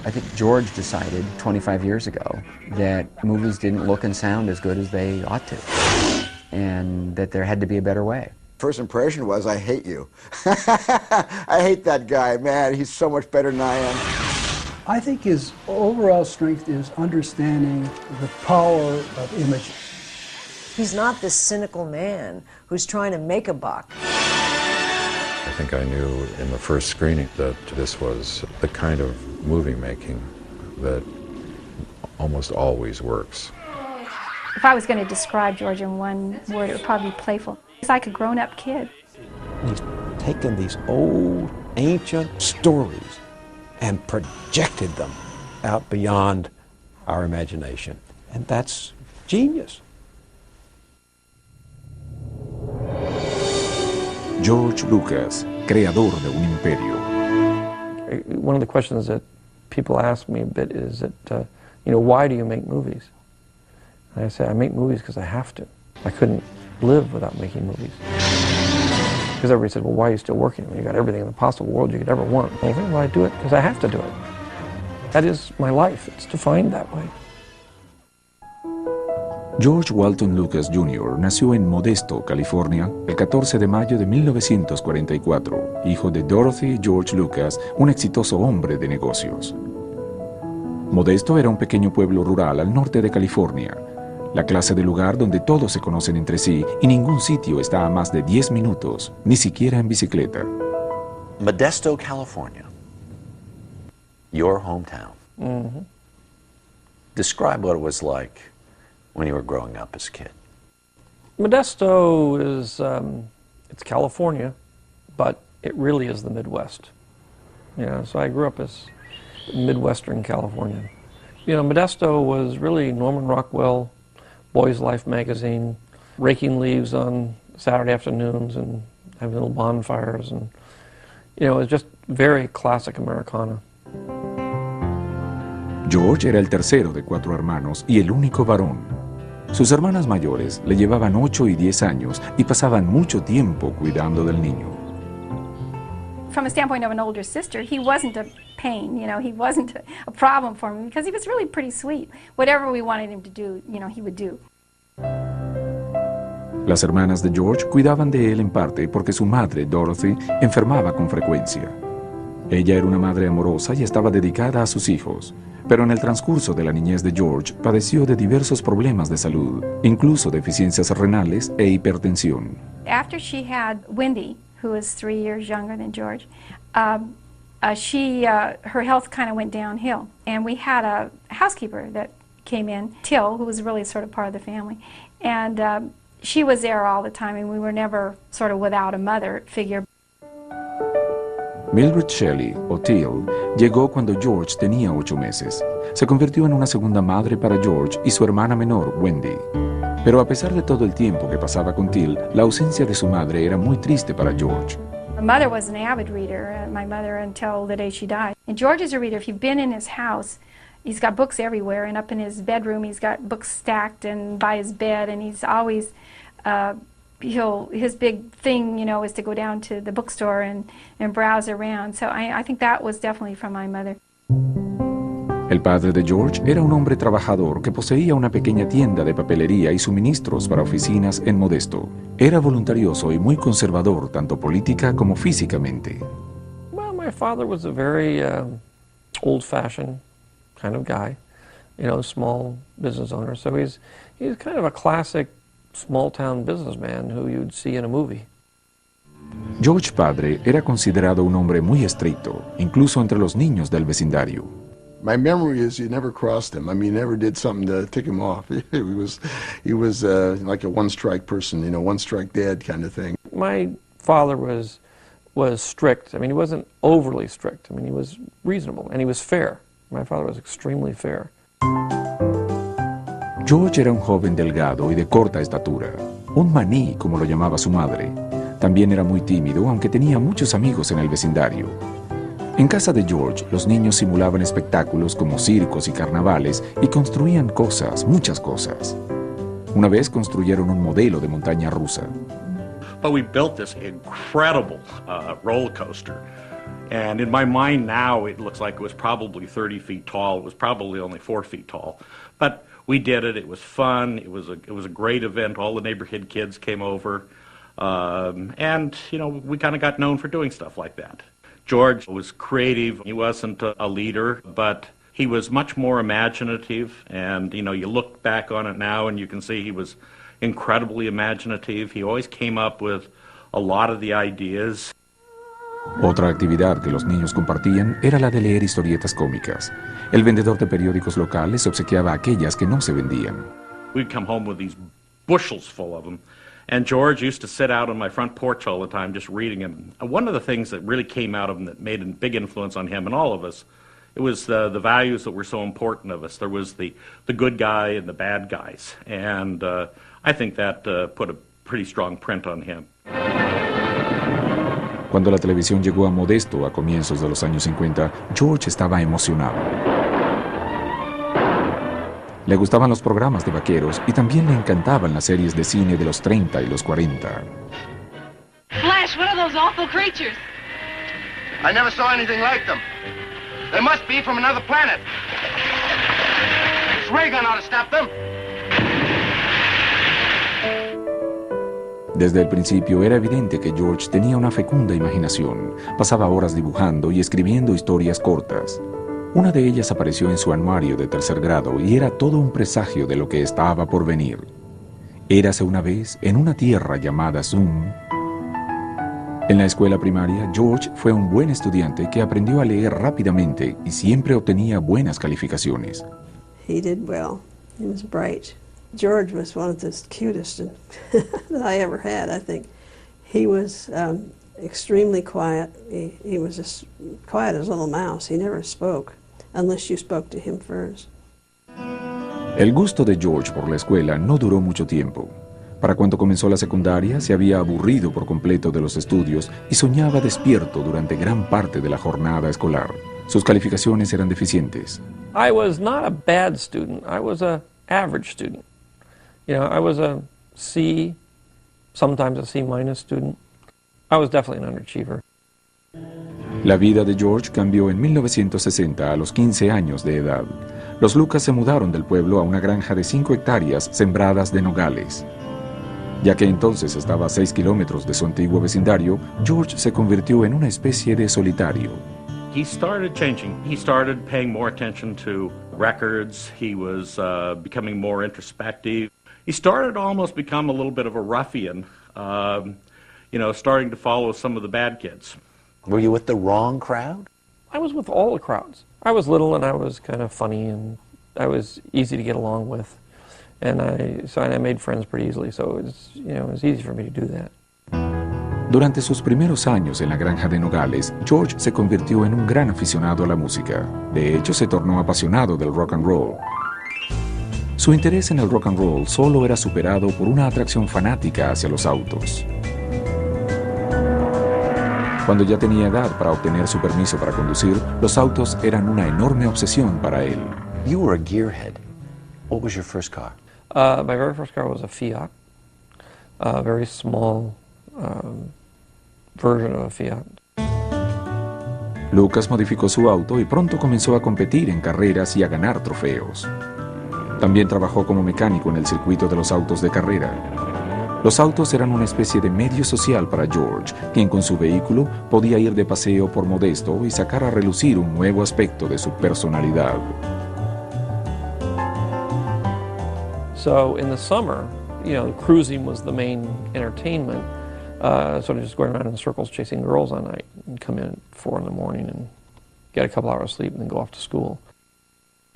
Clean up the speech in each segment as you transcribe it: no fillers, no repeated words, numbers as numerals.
I think George decided 25 years ago that movies didn't look and sound as good as they ought to, and that there had to be a better way. First impression was, I hate you. I hate that guy, man. He's so much better than I am. I think his overall strength is understanding the power of image. He's not this cynical man who's trying to make a buck. I think I knew in the first screening that this was the kind of movie making that almost always works. If I was going to describe George in one word, it would probably be playful. He's like a grown-up kid. He's taken these old, ancient stories and projected them out beyond our imagination. And that's genius. George Lucas, creador de un imperio. One of the questions that people ask me a bit is that, why do you make movies? And I say, I make movies because I have to. I couldn't live without making movies. Because everybody said, well, why are you still working? I mean, you got everything in the possible world you could ever want. And I think, well, I do it because I have to do it. That is my life. It's defined that way. George Walton Lucas Jr. nació en Modesto, California, el 14 de mayo de 1944, hijo de Dorothy George Lucas, un exitoso hombre de negocios. Modesto era un pequeño pueblo rural al norte de California, la clase de lugar donde todos se conocen entre sí y ningún sitio está a más de 10 minutos, ni siquiera en bicicleta. Modesto, California, your hometown. Mm-hmm. Describe what it was like when you were growing up as a kid. Modesto is, it's California, but it really is the Midwest. So I grew up as Midwestern Californian. Modesto was really Norman Rockwell, Boys Life magazine, raking leaves on Saturday afternoons and having little bonfires, and it was just very classic Americana. George era el tercero de 4 hermanos y el único varón. Sus hermanas mayores le llevaban 8 y 10 años y pasaban mucho tiempo cuidando del niño. From a standpoint of an older sister, he wasn't a pain, he wasn't a problem for me because he was really pretty sweet. Whatever we wanted him to do, he would do. Las hermanas de George cuidaban de él en parte porque su madre, Dorothy, enfermaba con frecuencia. Ella era una madre amorosa y estaba dedicada a sus hijos, pero en el transcurso de la niñez de George padeció de diversos problemas de salud, incluso deficiencias renales e hipertensión. After she had Wendy, who was 3 years younger than George, her health kind of went downhill. And we had a housekeeper that came in, Till, who was really sort of part of the family. And she was there all the time, and we were never sort of without a mother figure. Mildred Shelley, o Till, llegó cuando George tenía 8 meses. Se convirtió en una segunda madre para George y su hermana menor, Wendy. Pero a pesar de todo el tiempo que pasaba con Till, la ausencia de su madre era muy triste para George. My mother was an avid reader, my mother until the day she died. And George is a reader. If you've been in his house, he's got books everywhere, and up in his bedroom he's got books stacked and by his bed, and he's always, his big thing, is to go down to the bookstore and browse around. So I think that was definitely from my mother. El padre de George era un hombre trabajador que poseía una pequeña tienda de papelería y suministros para oficinas en Modesto. Era voluntarioso y muy conservador, tanto política como físicamente. Well, my father was a very old-fashioned kind of guy, small business owner. So he's kind of a classic small-town businessman who you'd see in a movie. George padre era considerado un hombre muy estricto, incluso entre los niños del vecindario. My memory is you never crossed him. I mean, you never did something to tick him off. He was like a one-strike person, one-strike dad kind of thing. My father was strict. I mean, he wasn't overly strict. I mean, he was reasonable, and he was fair. My father was extremely fair. George era un joven delgado y de corta estatura, un maní, como lo llamaba su madre. También era muy tímido, aunque tenía muchos amigos en el vecindario. En casa de George, los niños simulaban espectáculos como circos y carnavales y construían cosas, muchas cosas. Una vez construyeron un modelo de montaña rusa. But we built this incredible roller coaster. And in my mind now, it looks like it was probably 30 feet tall. It was probably only 4 feet tall. But we did it. It was fun. It was a great event. All the neighborhood kids came over. And, you know, we kind of got known for doing stuff like that. George was creative. He wasn't a leader, but he was much more imaginative. And, you know, you look back on it now and you can see he was incredibly imaginative. He always came up with a lot of the ideas. Otra actividad que los niños compartían era la de leer historietas cómicas. El vendedor de periódicos locales obsequiaba aquellas que no se vendían. We'd come home with these bushels full of them. And George used to sit out on my front porch all the time just reading them. One of the things that really came out of him that made a big influence on him and all of us, it was the values that were so important of us. There was the good guy and the bad guys. And I think that put a pretty strong print on him. Cuando la televisión llegó a Modesto a comienzos de los años 50, George estaba emocionado. Le gustaban los programas de vaqueros y también le encantaban las series de cine de los 30 y los 40. Flash, what are those awful creatures? I never saw anything like them. They must be from another planet. This ray gun ought to stop them. Desde el principio era evidente que George tenía una fecunda imaginación. Pasaba horas dibujando y escribiendo historias cortas. Una de ellas apareció en su anuario de tercer grado y era todo un presagio de lo que estaba por venir. Érase una vez en una tierra llamada Zoom. En la escuela primaria, George fue un buen estudiante que aprendió a leer rápidamente y siempre obtenía buenas calificaciones. He did well. He was bright. George was one of the cutest that I ever had, I think. He was extremely quiet. He was as quiet as a little mouse. He never spoke unless you spoke to him first. El gusto de George por la escuela no duró mucho tiempo. Para cuando comenzó la secundaria, se había aburrido por completo de los estudios y soñaba despierto durante gran parte de la jornada escolar. Sus calificaciones eran deficientes. I was not a bad student. I was an average student. You know, I was a C, sometimes a C- student. I was definitely an underachiever. La vida de George cambió en 1960 a los 15 años de edad. Los Lucas se mudaron del pueblo a una granja de 5 hectáreas sembradas de nogales. Ya que entonces estaba a 6 kilómetros de su antiguo vecindario, George se convirtió en una especie de solitario. He started changing. He started paying more attention to records. He was becoming more introspective. He started to almost become a little bit of a ruffian, you know, starting to follow some of the bad kids. Were you with the wrong crowd? I was with all the crowds. I was little and I was kind of funny and I was easy to get along with. And I made friends pretty easily, so it was easy for me to do that. Durante sus primeros años en la granja de Nogales, George se convirtió en un gran aficionado a la música. De hecho, se tornó apasionado del rock and roll. Su interés en el rock and roll solo era superado por una atracción fanática hacia los autos. Cuando ya tenía edad para obtener su permiso para conducir, los autos eran una enorme obsesión para él. You were a gearhead. What was your first car? My very first car was a Fiat, a very small version of a Fiat. Lucas modificó su auto y pronto comenzó a competir en carreras y a ganar trofeos. También trabajó como mecánico en el circuito de los autos de carrera. Los autos eran una especie de medio social para George, quien con su vehículo podía ir de paseo por Modesto y sacar a relucir un nuevo aspecto de su personalidad. So in the summer, cruising was the main entertainment. Sort of just going around in circles chasing girls all night and come in at 4 in the morning and get a couple hours sleep and then go off to school.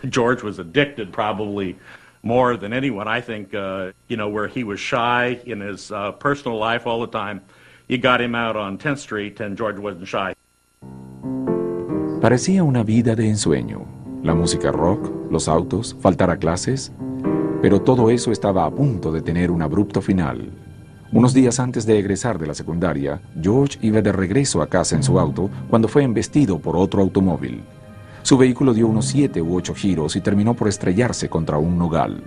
George was addicted probably more than anyone. I think, where he was shy in his personal life all the time. You got him out on 10th Street and George wasn't shy. Parecía una vida de ensueño. La música rock, los autos, faltar a clases. Pero todo eso estaba a punto de tener un abrupto final. Unos días antes de egresar de la secundaria, George iba de regreso a casa en su auto cuando fue embestido por otro automóvil. Su vehículo dio unos 7 u 8 giros y terminó por estrellarse contra un nogal.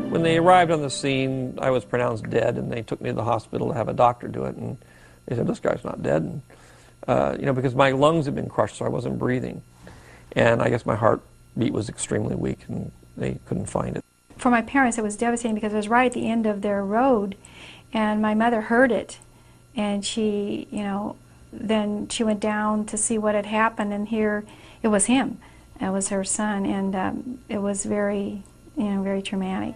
When they arrived on the scene, I was pronounced dead, and they took me to the hospital to have a doctor do it. And they said, "This guy's not dead." because my lungs had been crushed, so I wasn't breathing. And I guess my heartbeat was extremely weak, and they couldn't find it. For my parents, it was devastating because it was right at the end of their road, and my mother heard it, and she, then she went down to see what had happened, and here it was him. It was her son, and it was very, very traumatic.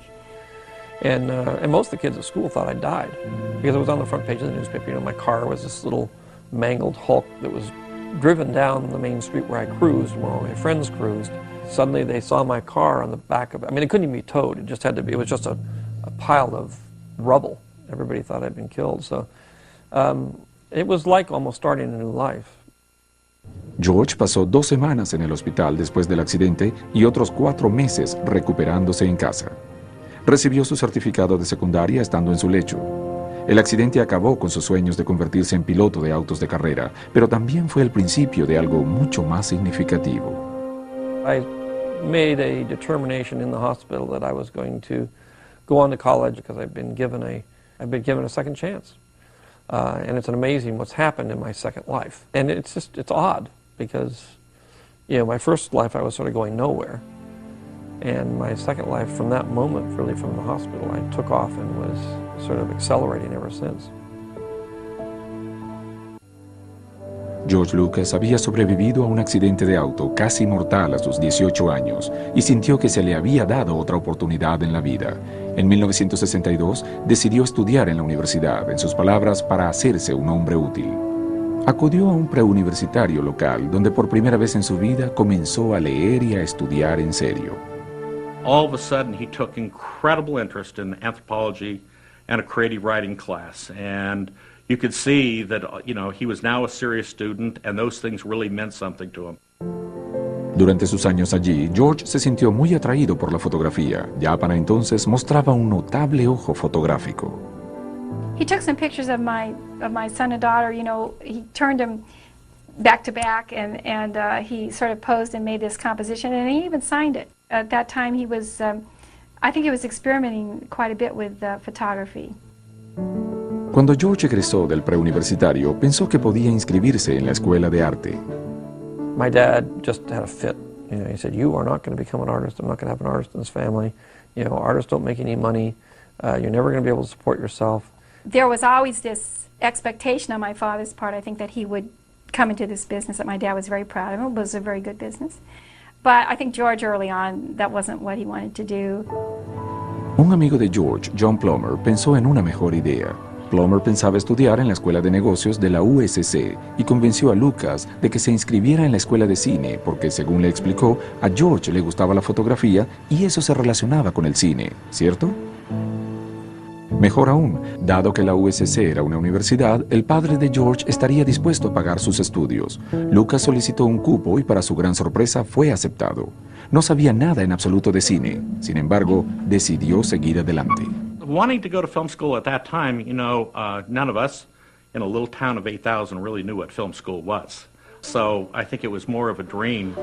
And most of the kids at school thought I died because it was on the front page of the newspaper. My car was this little mangled hulk that was driven down the main street where I cruised, where all my friends cruised. Suddenly they saw my car on the back of it. I mean, it couldn't even be towed. It just had to be. It was just a pile of rubble. Everybody thought I'd been killed. So it was like almost starting a new life. George pasó 2 semanas en el hospital después del accidente y otros 4 meses recuperándose en casa. Recibió su certificado de secundaria estando en su lecho. El accidente acabó con sus sueños de convertirse en piloto de autos de carrera, pero también fue el principio de algo mucho más significativo. I made a determination in the hospital that I was going to go on to college because I've been given a second chance. And it's amazing what's happened in my second life. And it's odd because, my first life I was sort of going nowhere. And my second life, from that moment, really from the hospital, I took off and was sort of accelerating ever since. George Lucas había sobrevivido a un accidente de auto casi mortal a sus 18 años y sintió que se le había dado otra oportunidad en la vida. En 1962 decidió estudiar en la universidad, en sus palabras, para hacerse un hombre útil. Acudió a un preuniversitario local donde por primera vez en su vida comenzó a leer y a estudiar en serio. All of a sudden, he took incredible interest in anthropology and a creative writing class. And you could see that, he was now a serious student, and those things really meant something to him. Durante sus años allí, George se sintió muy atraído por la fotografía. Ya para entonces mostraba un notable ojo fotográfico. He took some pictures of my son and daughter. He turned them back to back, and he sort of posed and made this composition, and he even signed it. At that time, he was, I think he was experimenting quite a bit with photography. Cuando George egresó del preuniversitario, pensó que podía inscribirse en la escuela de arte. My dad just had a fit. He said, "You are not going to become an artist. I'm not going to have an artist in this family. Artists don't make any money. You're never going to be able to support yourself." There was always this expectation on my father's part, I think, that he would come into this business that my dad was very proud of. It was a very good business. But I think George early on, that wasn't what he wanted to do. Un amigo de George, John Plummer, pensó en una mejor idea. Plummer pensaba estudiar en la Escuela de Negocios de la USC y convenció a Lucas de que se inscribiera en la Escuela de Cine porque, según le explicó, a George le gustaba la fotografía y eso se relacionaba con el cine, ¿cierto? Mejor aún, dado que la USC era una universidad, el padre de George estaría dispuesto a pagar sus estudios. Lucas solicitó un cupo y para su gran sorpresa fue aceptado. No sabía nada en absoluto de cine, sin embargo, decidió seguir adelante. Wanting to go to film school at that time, none of us in a little town of 8,000 really knew what film school was. So I think it was more of a dream.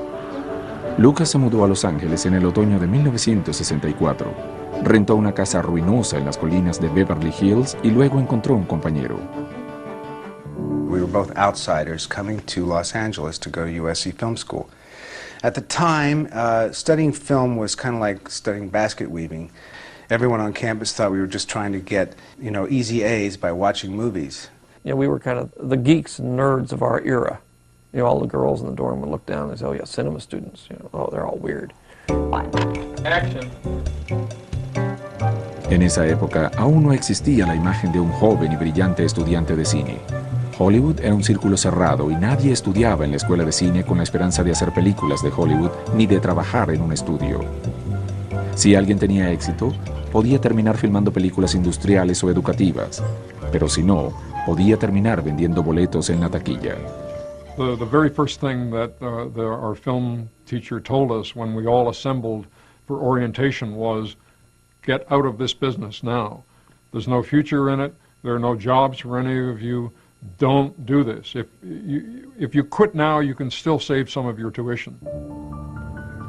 Lucas se mudó a Los Ángeles en el otoño de 1964. Rentó una casa ruinosa en las colinas de Beverly Hills y luego encontró un compañero. We were both outsiders coming to Los Angeles to go to USC Film School. At the time, studying film was kind of like studying basket weaving. Everyone on campus thought we were just trying to get, easy A's by watching movies. We were kind of the geeks and nerds of our era. All the girls in the dorm would look down and say, "Oh yeah, cinema students. They're all weird." Action. En esa época aún no existía la imagen de un joven y brillante estudiante de cine. Hollywood era un círculo cerrado y nadie estudiaba en la escuela de cine con la esperanza de hacer películas de Hollywood ni de trabajar en un estudio. Si alguien tenía éxito, podía terminar filmando películas industriales o educativas, pero si no, podía terminar vendiendo boletos en la taquilla. The very first thing that our film teacher told us when we all assembled for orientation was, "Get out of this business now. There's no future in it. There are no jobs for any of you. Don't do this. If you quit now, you can still save some of your tuition."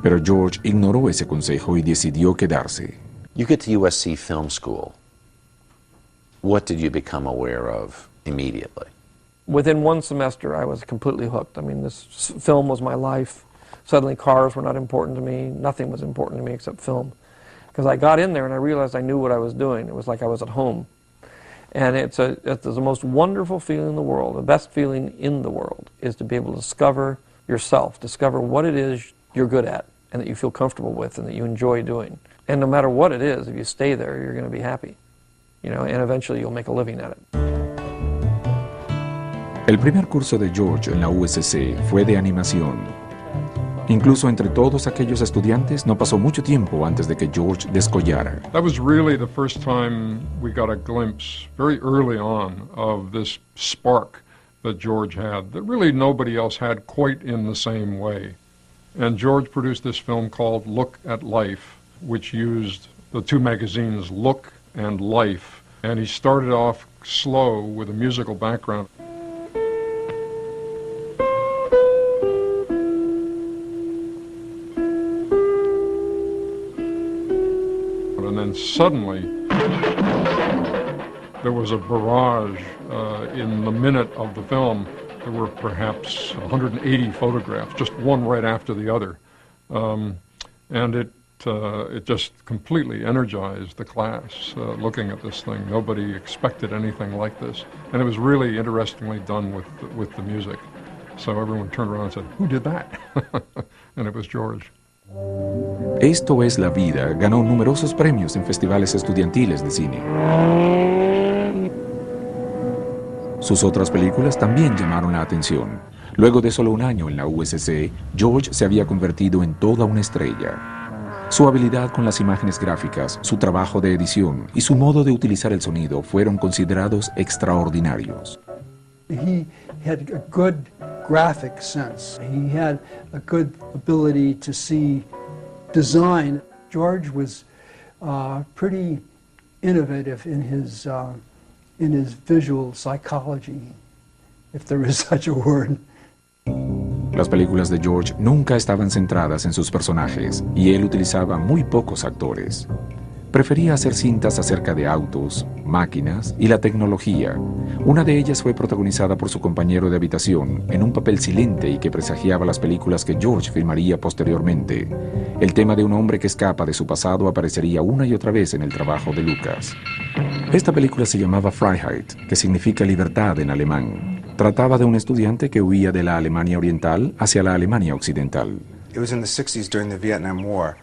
Pero George ignoró ese consejo y decidió quedarse. You get to USC Film School. What did you become aware of immediately? within one semester, I was completely hooked. I mean, this film was my life. Suddenly cars were not important to me. Nothing was important to me except film. Because I got in there and I realized I knew what I was doing. It was like I was at home. And it's the most wonderful feeling in the world. The best feeling in the world is to be able to discover yourself, discover what it is you're good at and that you feel comfortable with and that you enjoy doing. And no matter what it is, if you stay there, you're going to be happy. You know, and eventually you'll make a living at it. El primer curso de George en la USC fue de animación. Incluso entre todos aquellos estudiantes no pasó mucho tiempo antes de que George descollara. That was really the first time we got a glimpse, very early on, of this spark that George had, that really nobody else had quite in the same way. And George produced this film called Look at Life, which used the two magazines, Look and Life. And he started off slow with a musical background. And then suddenly, there was a barrage in the minute of the film. There were perhaps 180 photographs, just one right after the other. And it just completely energized the class looking at this thing. Nobody expected anything like this. And it was really interestingly done with the music. So everyone turned around and said, "Who did that?" And it was George. Esto es la vida ganó numerosos premios en festivales estudiantiles de cine. Sus otras películas también llamaron la atención. Luego de solo un año en la USC, George se había convertido en toda una estrella. Su habilidad con las imágenes gráficas, su trabajo de edición y su modo de utilizar el sonido fueron considerados extraordinarios. He had a good graphic sense. He had a good ability to see design. George was pretty innovative in his visual psychology, if there is such a word. Las películas de George nunca estaban centradas en sus personajes y él utilizaba muy pocos actores. Prefería hacer cintas acerca de autos, máquinas y la tecnología. Una de ellas fue protagonizada por su compañero de habitación en un papel silente y que presagiaba las películas que George filmaría posteriormente. El tema de un hombre que escapa de su pasado aparecería una y otra vez en el trabajo de Lucas. Esta película se llamaba Freiheit, que significa libertad en alemán. Trataba de un estudiante que huía de la Alemania oriental hacia la Alemania occidental. It was in the 60s during the Vietnam War.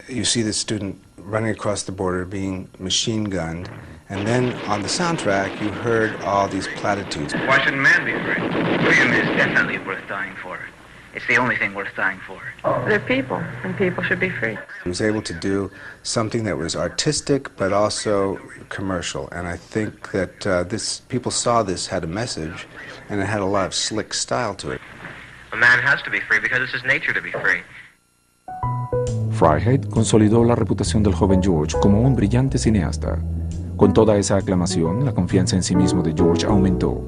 You see the student running across the border being machine gunned, and then on the soundtrack you heard all these platitudes. Why shouldn't man be free? Freedom is definitely worth dying for. It's the only thing worth dying for. They're people, and people should be free. He was able to do something that was artistic but also commercial, and I think that people saw this had a message, and it had a lot of slick style to it. A man has to be free because it's his nature to be free. Freiheit consolidó la reputación del joven George como un brillante cineasta. Con toda esa aclamación, la confianza en sí mismo de George aumentó.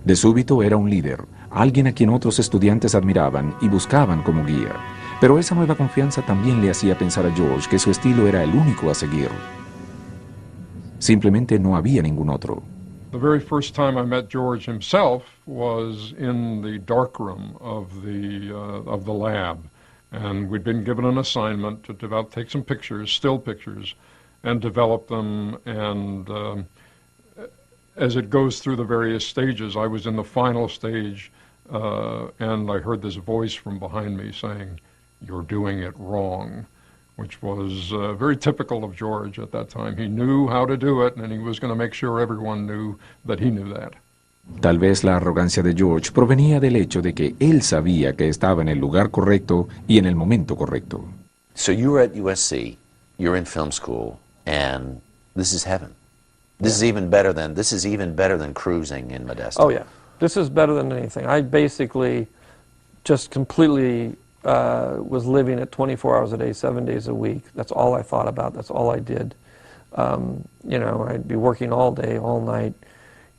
De súbito era un líder, alguien a quien otros estudiantes admiraban y buscaban como guía. Pero esa nueva confianza también le hacía pensar a George que su estilo era el único a seguir. Simplemente no había ningún otro. The very first time I met George himself was in the darkroom of the lab. And we'd been given an assignment to take some pictures, still pictures, and develop them. And as it goes through the various stages, I was in the final stage, and I heard this voice from behind me saying, "You're doing it wrong," which was very typical of George at that time. He knew how to do it, and he was going to make sure everyone knew that he knew that. Tal vez la arrogancia de George provenía del hecho de que él sabía que estaba en el lugar correcto y en el momento correcto. So you were at USC, you're in film school, and this is heaven. This is even better than cruising in Modesto. Oh yeah, this is better than anything. I basically just completely was living at 24 hours a day, 7 days a week. That's all I thought about. That's all I did. You know, I'd be working all day, all night.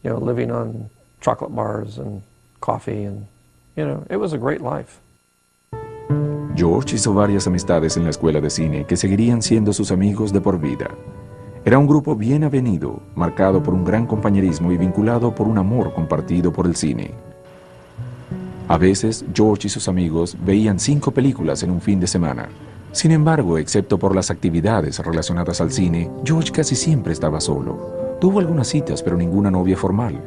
You know, living on chocolate bars and coffee, and you know, it was a great life. George hizo varias amistades en la escuela de cine que seguirían siendo sus amigos de por vida. Era un grupo bien avenido, marcado por un gran compañerismo y vinculado por un amor compartido por el cine. A veces, George y sus amigos veían 5 películas en un fin de semana. Sin embargo, excepto por las actividades relacionadas al cine, George casi siempre estaba solo. Tuvo algunas citas, pero ninguna novia formal.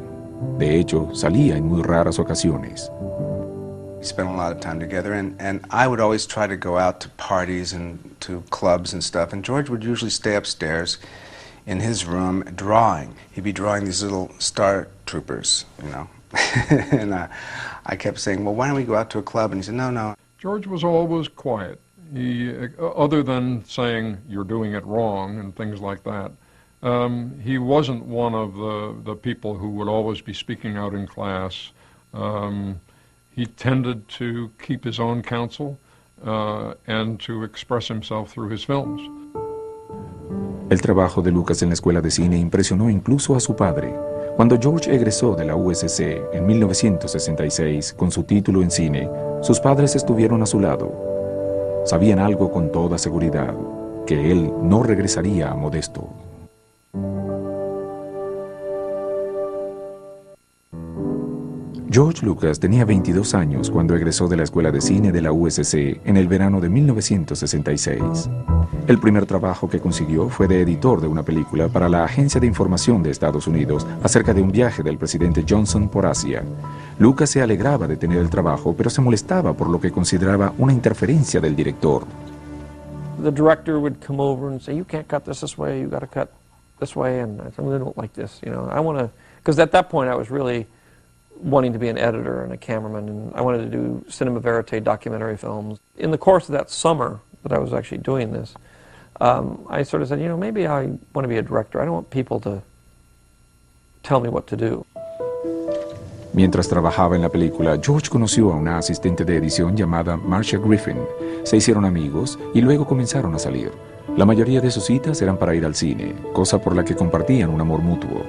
De hecho, salía en muy raras ocasiones. We spent a lot of time together, and I would always try to go out to parties and to clubs and stuff, and George would usually stay upstairs in his room drawing. He'd be drawing these little star troopers, you know. And I kept saying, well, why don't we go out to a club? And he said, no, no. George was always quiet. He, other than saying you're doing it wrong and things like that, he wasn't one of the people who would always be speaking out in class. He tended to keep his own counsel and to express himself through his films. El trabajo de Lucas en la escuela de cine impresionó incluso a su padre. Cuando George egresó de la USC en 1966 con su título en cine, sus padres estuvieron a su lado. Sabían algo con toda seguridad, que él no regresaría a Modesto. George Lucas tenía 22 años cuando egresó de la Escuela de Cine de la USC en el verano de 1966. El primer trabajo que consiguió fue de editor de una película para la Agencia de Información de Estados Unidos acerca de un viaje del presidente Johnson por Asia. Lucas se alegraba de tener el trabajo, pero se molestaba por lo que consideraba una interferencia del director. The director would come over and say, you can't cut this way, you got to cut this way, and I really don't like this, you know. I want to, because at that point I was really wanting to be an editor and a cameraman, and I wanted to do cinema verite documentary films. In the course of that summer that I was actually doing this, I sort of said, you know, maybe I want to be a director. I don't want people to tell me what to do. Mientras trabajaba en la película, George conoció a una asistente de edición llamada Marcia Griffin. Se hicieron amigos y luego comenzaron a salir. La mayoría de sus citas eran para ir al cine, cosa por la que compartían un amor mutuo.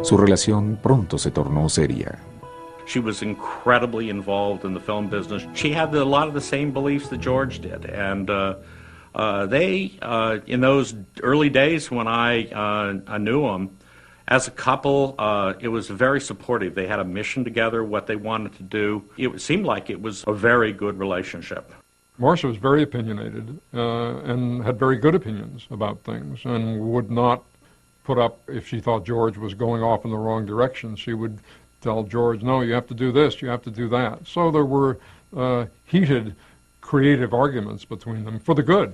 Su relación pronto se tornó seria. She was incredibly involved in the film business. She had a lot of the same beliefs that George did, and they, in those early days when I knew them, as a couple, it was very supportive. They had a mission together, what they wanted to do. It seemed like it was a very good relationship. Marcia was very opinionated and had very good opinions about things, and would not put up if she thought George was going off in the wrong direction. She would tell George, no, you have to do this, you have to do that. So there were heated, creative arguments between them for the good.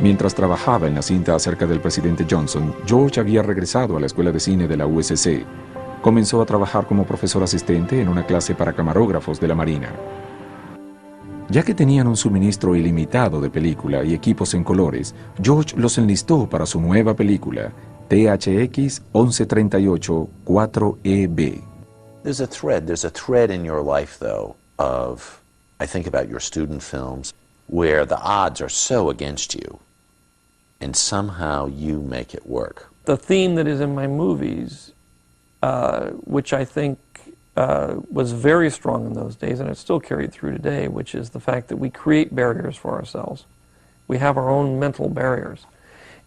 Mientras trabajaba en la cinta acerca del presidente Johnson, George había regresado a la escuela de cine de la USC. Comenzó a trabajar como profesor asistente en una clase para camarógrafos de la Marina. Ya que tenían un suministro ilimitado de película y equipos en colores, George los enlistó para su nueva película, THX 1138 4EB. There's a thread in your life, though, of, I think about your student films, where the odds are so against you, and somehow you make it work. The theme that is in my movies, which I think was very strong in those days, and it's still carried through today, which is the fact that we create barriers for ourselves. We have our own mental barriers,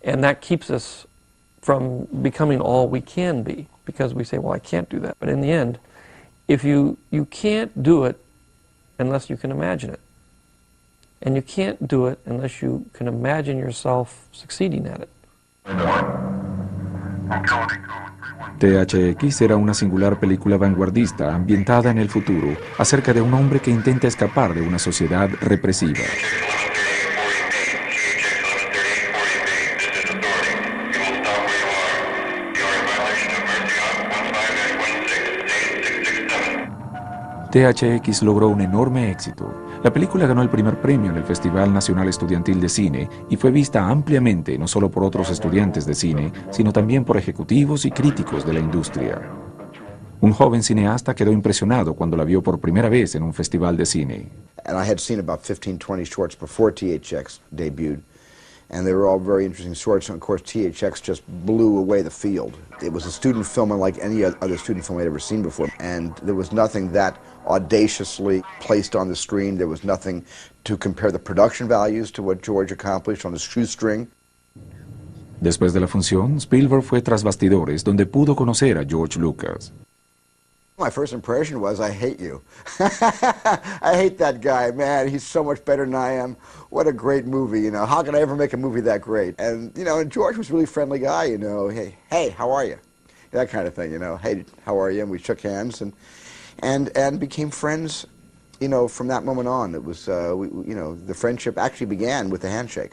and that keeps us from becoming all we can be, because we say, well, I can't do that. But in the end, if you can't do it unless you can imagine it. And you can't do it unless you can imagine yourself succeeding at it. THX era una singular película vanguardista ambientada en el futuro acerca de un hombre que intenta escapar de una sociedad represiva. THX logró un enorme éxito. La película ganó el primer premio en el Festival Nacional Estudiantil de Cine y fue vista ampliamente no solo por otros estudiantes de cine, sino también por ejecutivos y críticos de la industria. Un joven cineasta quedó impresionado cuando la vio por primera vez en un festival de cine. And I had seen about 15, 20 shorts before THX debuted, and they were all very interesting shorts, and of course THX just blew away the field. It was a student film unlike any other student film I'd ever seen before, and there was nothing that audaciously placed on the screen. There was nothing to compare the production values to what George accomplished on the shoestring. Después de la función, Spielberg fue tras bastidores donde pudo conocer a George Lucas. My first impression was, I hate you. I hate that guy, man. He's so much better than I am. What a great movie, you know. How can I ever make a movie that great? And, you know, and George was a really friendly guy, you know. Hey, how are you? That kind of thing, you know. Hey, how are you? And we shook hands and became friends, you know, from that moment on. It was, you know, the friendship actually began with the handshake.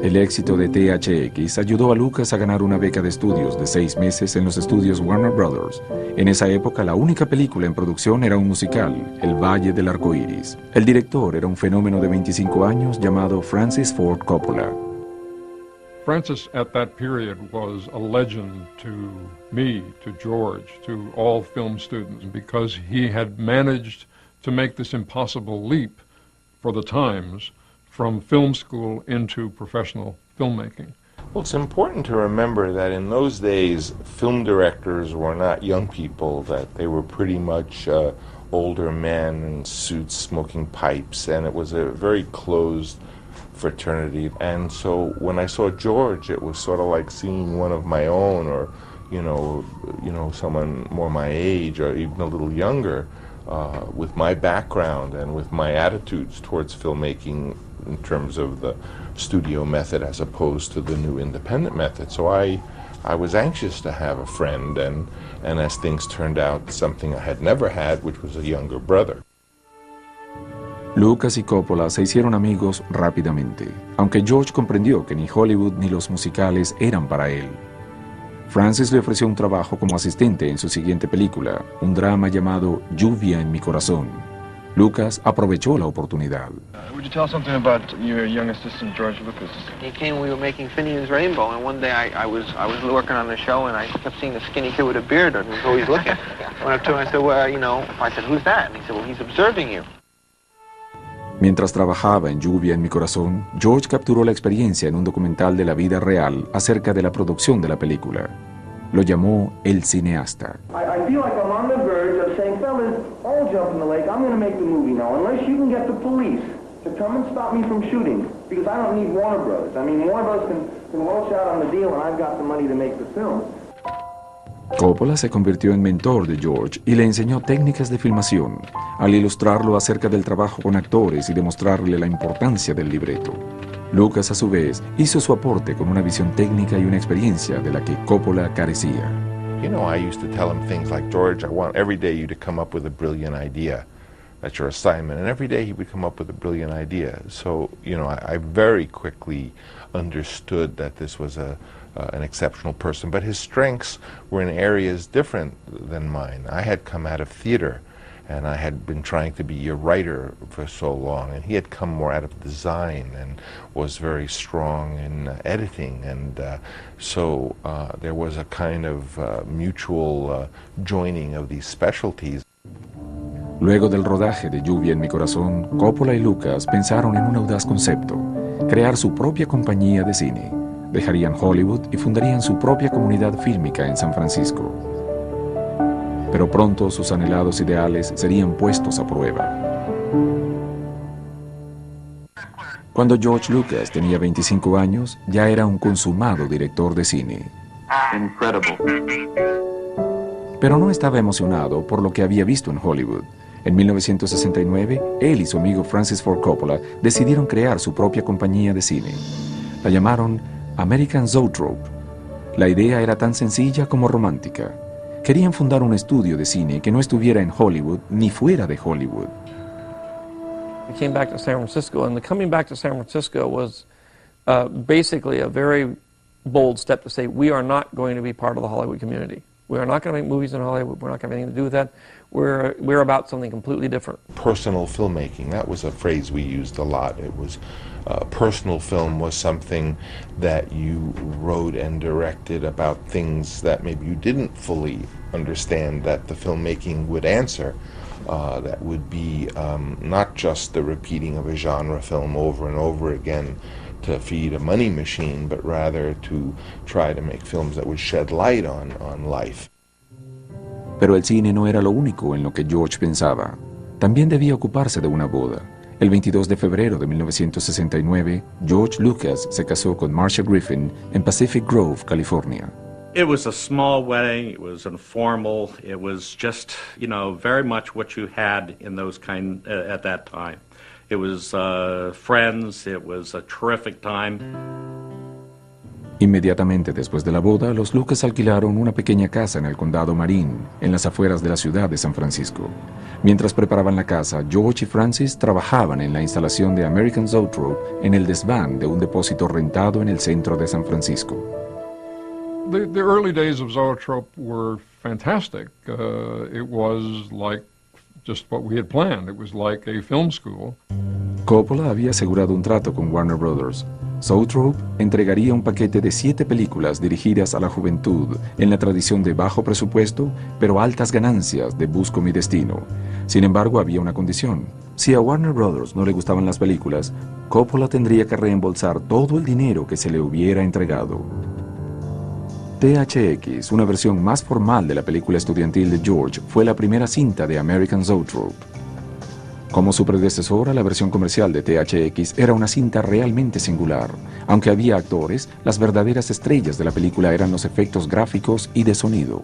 El éxito de THX ayudó a Lucas a ganar una beca de estudios de 6 meses en los estudios Warner Brothers. En esa época, la única película en producción era un musical, El Valle del Arco Iris. El director era un fenómeno de 25 años llamado Francis Ford Coppola. Francis at that period was a legend to me, to George, to all film students, because he had managed to make this impossible leap for the times from film school into professional filmmaking. Well, it's important to remember that in those days, film directors were not young people, that they were pretty much older men in suits smoking pipes, and it was a very closed fraternity. And so when I saw George, it was sort of like seeing one of my own, or you know, someone more my age or even a little younger, with my background and with my attitudes towards filmmaking in terms of the studio method as opposed to the new independent method. So I was anxious to have a friend, and as things turned out, something I had never had, which was a younger brother. Lucas y Coppola se hicieron amigos rápidamente, aunque George comprendió que ni Hollywood ni los musicales eran para él. Francis le ofreció un trabajo como asistente en su siguiente película, un drama llamado Lluvia en mi corazón. Lucas aprovechó la oportunidad. Would you tell something about your young assistant, George Lucas? He came, we were making Finian's Rainbow, and one day I was working on the show, and I kept seeing a skinny kid with a beard, and he was always looking. I went up to him and I said, well, you know, I said, who's that? And he said, well, he's observing you. Mientras trabajaba en Lluvia en mi corazón, George capturó la experiencia en un documental de la vida real acerca de la producción de la película. Lo llamó El Cineasta. I feel like I'm on the verge of saying, fellas, all jump in the lake. I'm going to make the movie now, unless you can get the police to come and stop me from shooting, because I don't need Warner Brothers. I mean, Warner Brothers can waltz out on the deal, and I've got the money to make the film. Coppola se convirtió en mentor de George y le enseñó técnicas de filmación, al ilustrarlo acerca del trabajo con actores y demostrarle la importancia del libreto. Lucas, a su vez, hizo su aporte con una visión técnica y una experiencia de la que Coppola carecía. You know, I used to tell him things like, George, I want every day you to come up with a brilliant idea. That's your assignment. And every day he would come up with a brilliant idea. So, you know, I very quickly understood that this was an exceptional person. But his strengths were in areas different than mine. I had come out of theater, and I had been trying to be a writer for so long, and he had come more out of design and was very strong in editing, and so there was a kind of mutual joining of these specialties. Luego del rodaje de Lluvia en mi corazón, Coppola y Lucas pensaron en un audaz concepto: crear su propia compañía de cine. Dejarían Hollywood y fundarían su propia comunidad fílmica en San Francisco. Pero pronto sus anhelados ideales serían puestos a prueba. Cuando George Lucas tenía 25 años, ya era un consumado director de cine. Incredible. Pero no estaba emocionado por lo que había visto en Hollywood. En 1969, él y su amigo Francis Ford Coppola decidieron crear su propia compañía de cine. La llamaron American Zoetrope. La idea era tan sencilla como romántica. Querían fundar un estudio de cine que no estuviera en Hollywood ni fuera de Hollywood. We came back to San Francisco, and the coming back to San Francisco was basically a very bold step to say, we are not going to be part of the Hollywood community. We are not going to make movies in Hollywood. We're not going to have anything to do with that. We're about something completely different. Personal filmmaking, that was a phrase we used a lot. It was personal film was something that you wrote and directed about things that maybe you didn't fully understand that the filmmaking would answer. That would be not just the repeating of a genre film over and over again to feed a money machine, but rather to try to make films that would shed light on life. Pero el cine no era lo único en lo que George pensaba. También debía ocuparse de una boda. El 22 de febrero de 1969, George Lucas se casó con Marcia Griffin en Pacific Grove, California. It was a small wedding. It was informal. It was just, very much what you had in those at that time. It was friends. It was a terrific time. Inmediatamente después de la boda, los Lucas alquilaron una pequeña casa en el condado Marin, en las afueras de la ciudad de San Francisco. Mientras preparaban la casa, George y Francis trabajaban en la instalación de American Zoetrope en el desván de un depósito rentado en el centro de San Francisco. The early days of Zoetrope were fantastic. It was like just what we had planned. It was like a film school. Coppola había asegurado un trato con Warner Brothers. Zoetrope entregaría un paquete de 7 películas dirigidas a la juventud en la tradición de bajo presupuesto, pero altas ganancias de Busco mi destino. Sin embargo, había una condición. Si a Warner Brothers no le gustaban las películas, Coppola tendría que reembolsar todo el dinero que se le hubiera entregado. THX, una versión más formal de la película estudiantil de George, fue la primera cinta de American Zoetrope. Como su predecesora, la versión comercial de THX era una cinta realmente singular. Aunque había actores, las verdaderas estrellas de la película eran los efectos gráficos y de sonido.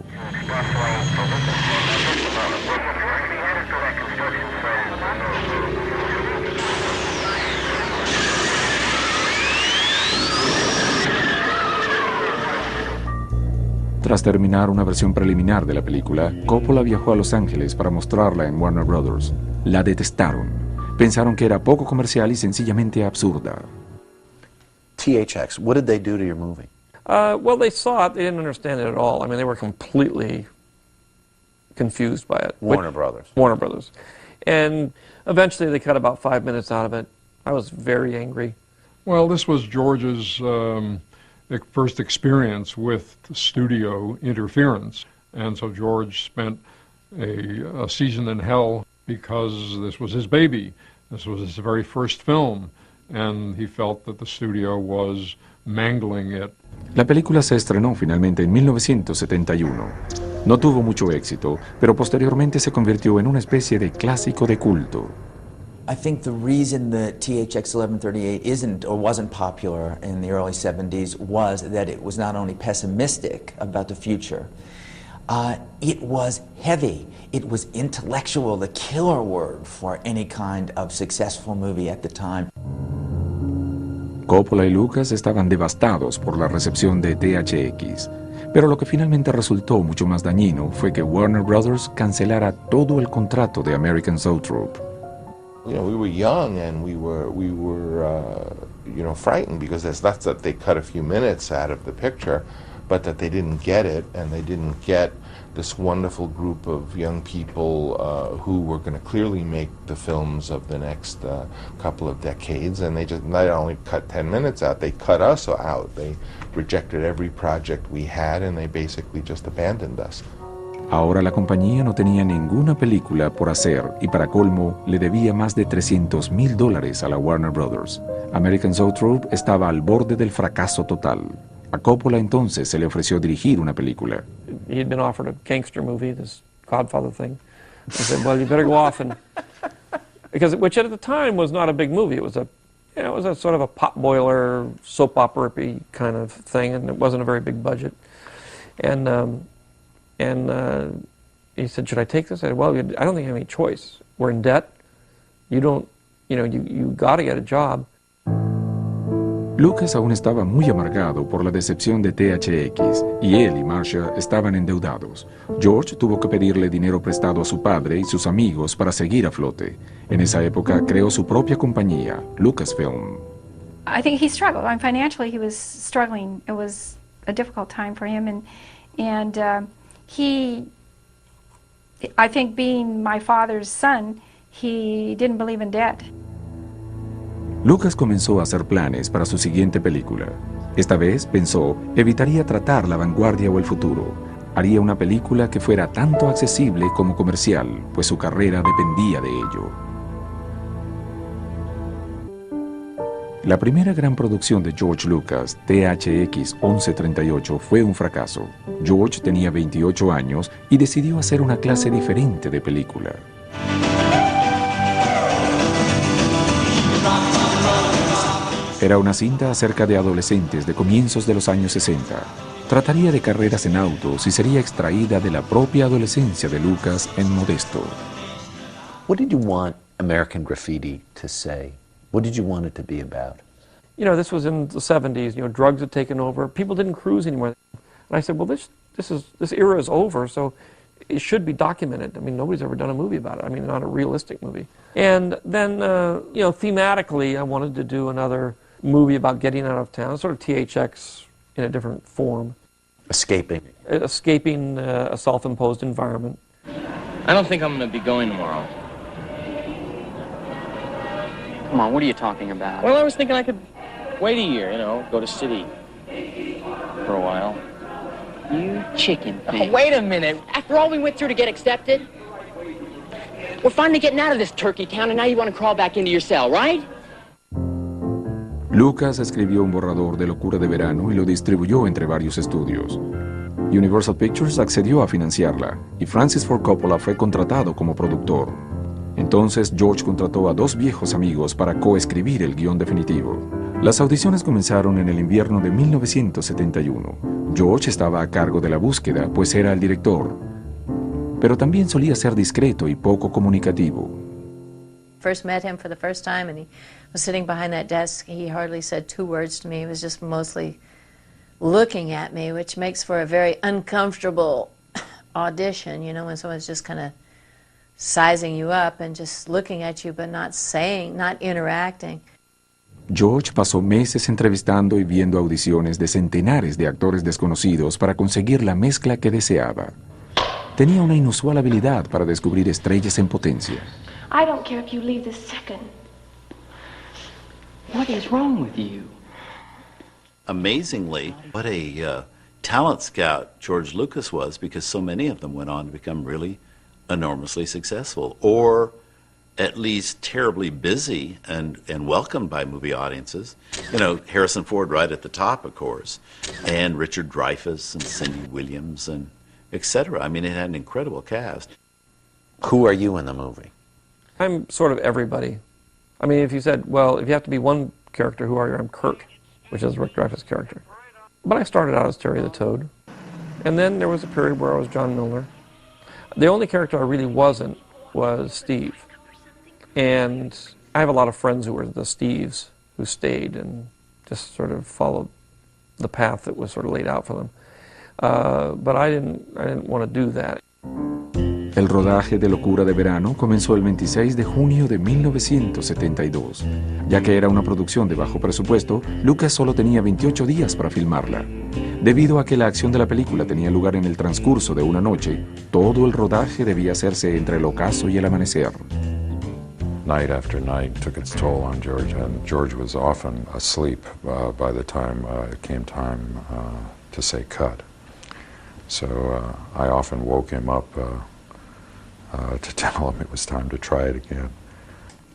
Tras terminar una versión preliminar de la película, Coppola viajó a Los Ángeles para mostrarla en Warner Brothers. La detestaron. Pensaron que era poco comercial y sencillamente absurda. THX, what did they do to your movie? Well, they saw it. They didn't understand it at all. I mean, they were completely confused by it. Warner Brothers. Warner Brothers. And eventually they cut about 5 minutes out of it. I was very angry. Well, this was George's first experience with studio interference. And so George spent a season in hell because this was his baby. This was his very first film. And he felt that the studio was mangling it. La película se estrenó finalmente en 1971. No tuvo mucho éxito, pero posteriormente se convirtió en una especie de clásico de culto. I think the reason that THX 1138 isn't or wasn't popular in the early 70s was that it was not only pessimistic about the future, it was heavy, it was intellectual, the killer word for any kind of successful movie at the time. Coppola y Lucas estaban devastados por la recepción de THX, pero lo que finalmente resultó mucho más dañino fue que Warner Brothers cancelara todo el contrato de American Zoetrope. We were young and we were frightened because that's that they cut a few minutes out of the picture, but that they didn't get it, and they didn't get this wonderful group of young people who were going to clearly make the films of the next couple of decades, and they just not only cut 10 minutes out, they cut us out. They rejected every project we had, and they basically just abandoned us. Ahora la compañía no tenía ninguna película por hacer y para colmo le debía más de $300,000 a la Warner Brothers. American Zoetrope estaba al borde del fracaso total. A Coppola entonces se le ofreció dirigir una película. He'd been offered a gangster movie, this Godfather thing. He said, "Well, you better go off and," which at the time was not a big movie. It was a sort of a potboiler soap opera-y kind of thing, and it wasn't a very big budget. And he said, "Should I take this?" I said, "Well, I don't think you have any choice. We're in debt. You got to get a job." Lucas aún estaba muy amargado por la decepción de THX y él y Marcia estaban endeudados. George tuvo que pedirle dinero prestado a su padre y sus amigos para seguir a flote. En esa época creó su propia compañía, Lucasfilm. I think he struggled. Financially, he was struggling. It was a difficult time for him, and I think being my father's son, he didn't believe in debt. Lucas comenzó a hacer planes para su siguiente película. Esta vez pensó, evitaría tratar la vanguardia o el futuro. Haría una película que fuera tanto accesible como comercial, pues su carrera dependía de ello. La primera gran producción de George Lucas, THX 1138, fue un fracaso. George tenía 28 años y decidió hacer una clase diferente de película. Era una cinta acerca de adolescentes de comienzos de los años 60. Trataría de carreras en autos y sería extraída de la propia adolescencia de Lucas en Modesto. What did you want American Graffiti to say? What did you want it to be about? You know, this was in the 70s, you know, drugs had taken over. People didn't cruise anymore. And I said, well, this era is over, so it should be documented. I mean, nobody's ever done a movie about it. I mean, not a realistic movie. And then, you know, thematically, I wanted to do another movie about getting out of town, sort of THX in a different form. Escaping A self-imposed environment. I don't think I'm going to be going tomorrow. Come on, what are you talking about? Well, I was thinking I could wait a year, you know, go to city for a while. You chicken Oh, thing. wait a minute. After all we went through to get accepted, we're finally getting out of this turkey town, and now you want to crawl back into your cell, right? Lucas escribió un borrador de Locura de Verano y lo distribuyó entre varios estudios. Universal Pictures accedió a financiarla y Francis Ford Coppola fue contratado como productor. Entonces George contrató a dos viejos amigos para coescribir el guión definitivo. Las audiciones comenzaron en el invierno de 1971. George estaba a cargo de la búsqueda, pues era el director. Pero también solía ser discreto y poco comunicativo. First met him for the first time, and he was sitting behind that desk. He hardly said two words to me. He was just mostly looking at me, which makes for a very uncomfortable audition, you know, when someone's just kind of sizing you up and just looking at you but not saying, not interacting. George pasó meses entrevistando y viendo audiciones de centenares de actores desconocidos para conseguir la mezcla que deseaba. Tenía una inusual habilidad para descubrir estrellas en potencia. I don't care if you leave this second. What is wrong with you? Amazingly, what a talent scout George Lucas was, because so many of them went on to become really enormously successful, or at least terribly busy and welcomed by movie audiences. You know, Harrison Ford right at the top, of course, and Richard Dreyfuss and Cindy Williams and etc. I mean, it had an incredible cast. Who are you in the movie? I'm sort of everybody. I mean, if you said, well, if you have to be one character, who are you? I'm Kirk, which is Rick Dreyfuss' character. But I started out as Terry the Toad. And then there was a period where I was John Milner. The only character I really wasn't was Steve. And I have a lot of friends who were the Steves, who stayed and just sort of followed the path that was sort of laid out for them. But I didn't want to do that. El rodaje de Locura de Verano comenzó el 26 de junio de 1972. Ya que era una producción de bajo presupuesto, Lucas solo tenía 28 días para filmarla. Debido a que la acción de la película tenía lugar en el transcurso de una noche, todo el rodaje debía hacerse entre el ocaso y el amanecer. Night after night took its toll on George, and George was often asleep by the time it came time to say cut. So I often woke him up to tell him it was time to try it again.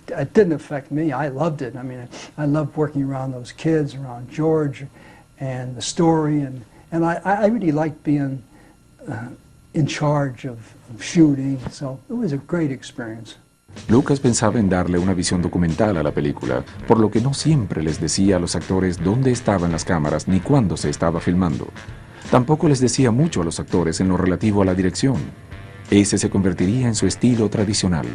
It didn't affect me. I loved it. I mean, I loved working around those kids, around George, and the story, and I really liked being in charge of shooting, so it was a great experience. Lucas pensaba en darle una visión documental a la película, por lo que no siempre les decía a los actores dónde estaban las cámaras ni cuándo se estaba filmando. Tampoco les decía mucho a los actores en lo relativo a la dirección. Ese se convertiría en su estilo tradicional.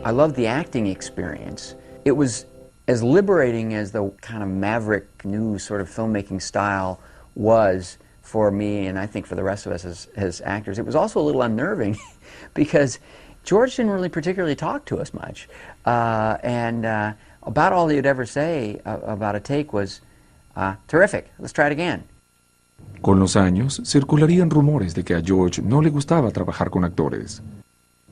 I loved the acting experience. It was as liberating as the kind of maverick new sort of filmmaking style was for me, and I think for the rest of us as actors. It was also a little unnerving because George didn't really particularly talk to us much. And about all he'd ever say about a take was, terrific, let's try it again. Con los años, circularían rumores de que a George no le gustaba trabajar con actores.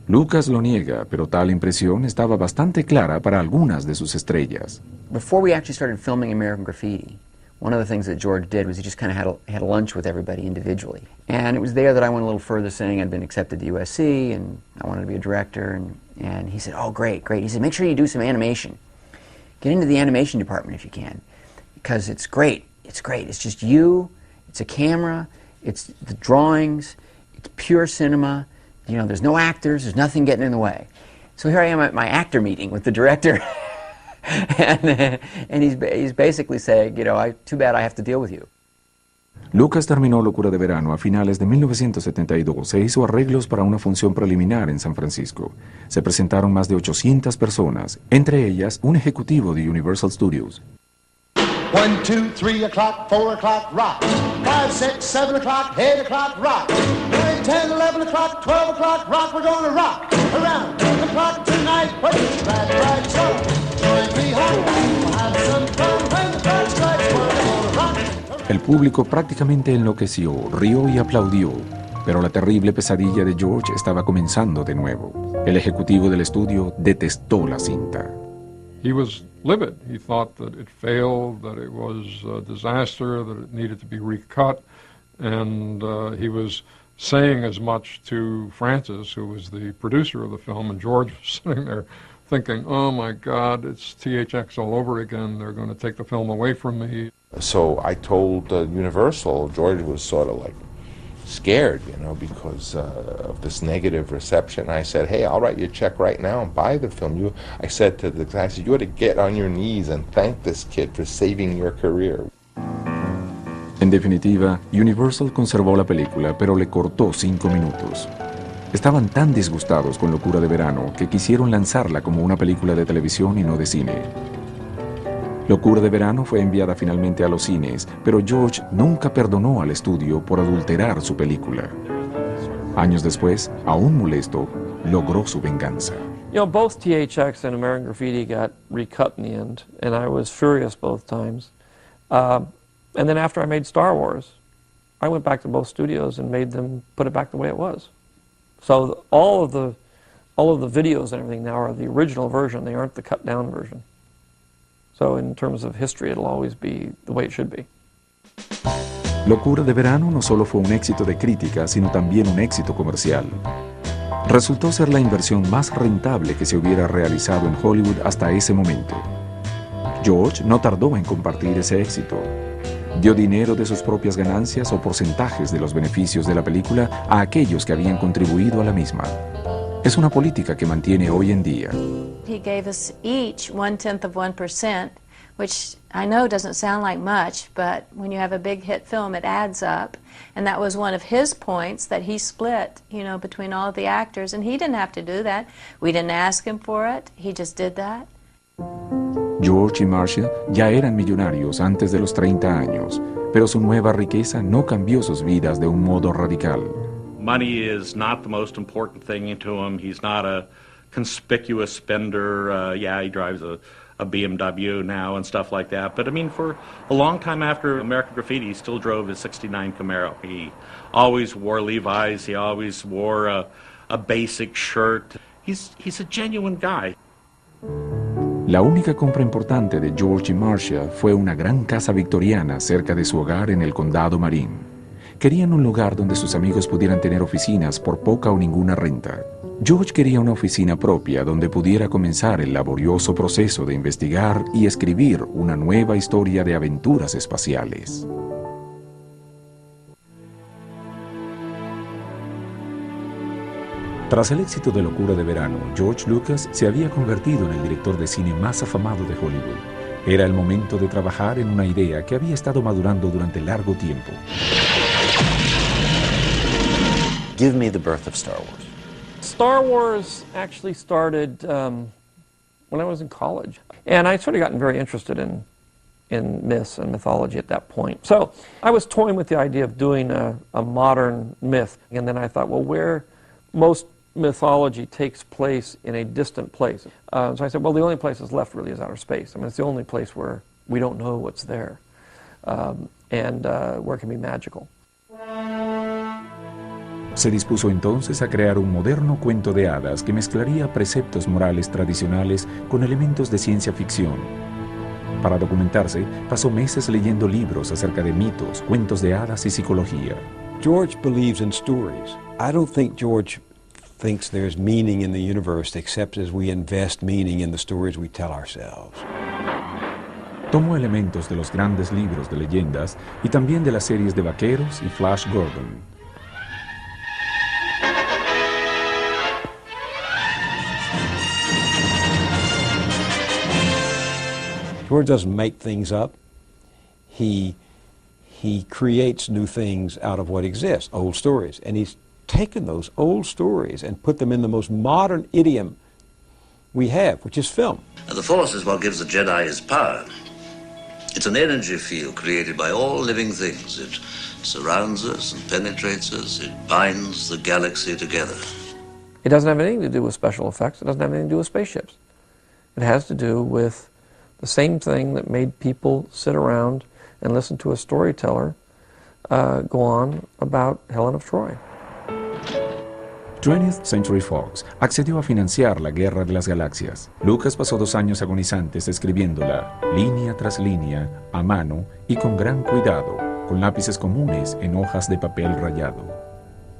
Lucas lo niega, pero tal impresión estaba bastante clara para algunas de sus estrellas. Before we actually started filming American Graffiti, one of the things that George did was he just kind of had a lunch with everybody individually. And it was there that I went a little further, saying I'd been accepted to USC and I wanted to be a director. And he said, oh, great, great. He said, make sure you do some animation. Get into the animation department if you can, because it's great. It's great. It's just you. It's a camera. It's the drawings. It's pure cinema. You know, there's no actors. There's nothing getting in the way. So here I am at my actor meeting with the director. and he's basically saying, you know, too bad I have to deal with you. Lucas terminó Locura de Verano a finales de 1972 e hizo arreglos para una función preliminar en San Francisco. Se presentaron más de 800 personas, entre ellas un ejecutivo de Universal Studios. 1, 2, 3 o'clock, 4 o'clock, rock. 5, 6, 7 o'clock, 8 o'clock, rock. 9, 10, 11 o'clock, 12 o'clock, rock. We're gonna rock around the clock tonight. Put your glad rags on. Join me home. We'll have some fun when the clock strikes 1. We're gonna rock. El público prácticamente enloqueció, rió y aplaudió, pero la terrible pesadilla de George estaba comenzando de nuevo. El ejecutivo del estudio detestó la cinta. He was livid. He thought that it failed, that it was a disaster, that it needed to be recut, and he was saying as much to Francis, who was the producer of the film, and George was sitting there thinking, oh my God, it's THX all over again. They're going to take the film away from me. So I told Universal, George was sort of like scared, you know, because of this negative reception. I said, hey, I'll write you a check right now and buy the film. I said to the guy, I said, you ought to get on your knees and thank this kid for saving your career. En definitiva, Universal conservó la película, pero le cortó 5 minutos. Estaban tan disgustados con Locura de Verano que quisieron lanzarla como una película de televisión y no de cine. Locura de Verano fue enviada finalmente a los cines, pero George nunca perdonó al estudio por adulterar su película. Años después, aún molesto, logró su venganza. You know, both THX and American Graffiti got recut in the end, and I was furious both times. And then after I made Star Wars, I went back to both studios and made them put it back the way it was. So all of the videos and everything now are the original version. They aren't the cut down version. So in terms of history, it'll always be the way it should be. Locura de Verano no solo fue un éxito de crítica, sino también un éxito comercial. Resultó ser la inversión más rentable que se hubiera realizado en Hollywood hasta ese momento. George no tardó en compartir ese éxito. Dio dinero de sus propias ganancias o porcentajes de los beneficios de la película a aquellos que habían contribuido a la misma. Es una política que mantiene hoy en día. He gave us each 1/10 of 1%, which I know doesn't sound like much, but when you have a big hit film, it adds up. And that was one of his points that he split, you know, between all of the actors. And he didn't have to do that. We didn't ask him for it. He just did that. George y Marcia ya eran millonarios antes de los 30 años, pero su nueva riqueza no cambió sus vidas de un modo radical. Money is not the most important thing to him. He's not a conspicuous spender. Yeah, he drives a BMW now and stuff like that. But I mean, for a long time after American Graffiti, he still drove his '69 Camaro. He always wore Levi's. He always wore a basic shirt. He's a genuine guy. La única compra importante de George y Marcia fue una gran casa victoriana cerca de su hogar en el condado Marin. Querían un lugar donde sus amigos pudieran tener oficinas por poca o ninguna renta. George quería una oficina propia donde pudiera comenzar el laborioso proceso de investigar y escribir una nueva historia de aventuras espaciales. Tras el éxito de Locura de Verano, George Lucas se había convertido en el director de cine más afamado de Hollywood. Era el momento de trabajar en una idea que había estado madurando durante largo tiempo. Give me the birth of Star Wars. Star Wars actually started when I was in college. And I sort of gotten very interested in myths and mythology at that point. So I was toying with the idea of doing a modern myth. And then I thought, well, where most mythology takes place in a distant place. So I said, well, the only place that's left really is outer space. I mean, it's the only place where we don't know what's there and where it can be magical. Se dispuso entonces a crear un moderno cuento de hadas que mezclaría preceptos morales tradicionales con elementos de ciencia ficción. Para documentarse, pasó meses leyendo libros acerca de mitos, cuentos de hadas y psicología. George believes in stories. I don't think George thinks there's meaning in the universe except as we invest meaning in the stories we tell ourselves. Tomó elementos de los grandes libros de leyendas y también de las series de vaqueros y Flash Gordon. George doesn't make things up. He creates new things out of what exists, old stories. And he's taken those old stories and put them in the most modern idiom we have, which is film. And the Force is what gives the Jedi his power. It's an energy field created by all living things. It surrounds us and penetrates us. It binds the galaxy together. It doesn't have anything to do with special effects. It doesn't have anything to do with spaceships. It has to do with the same thing that made people sit around and listen to a storyteller go on about Helen of Troy. 20th Century Fox accedió a financiar la Guerra de las Galaxias. Lucas pasó 2 años agonizantes escribiéndola, línea tras línea, a mano y con gran cuidado, con lápices comunes en hojas de papel rayado.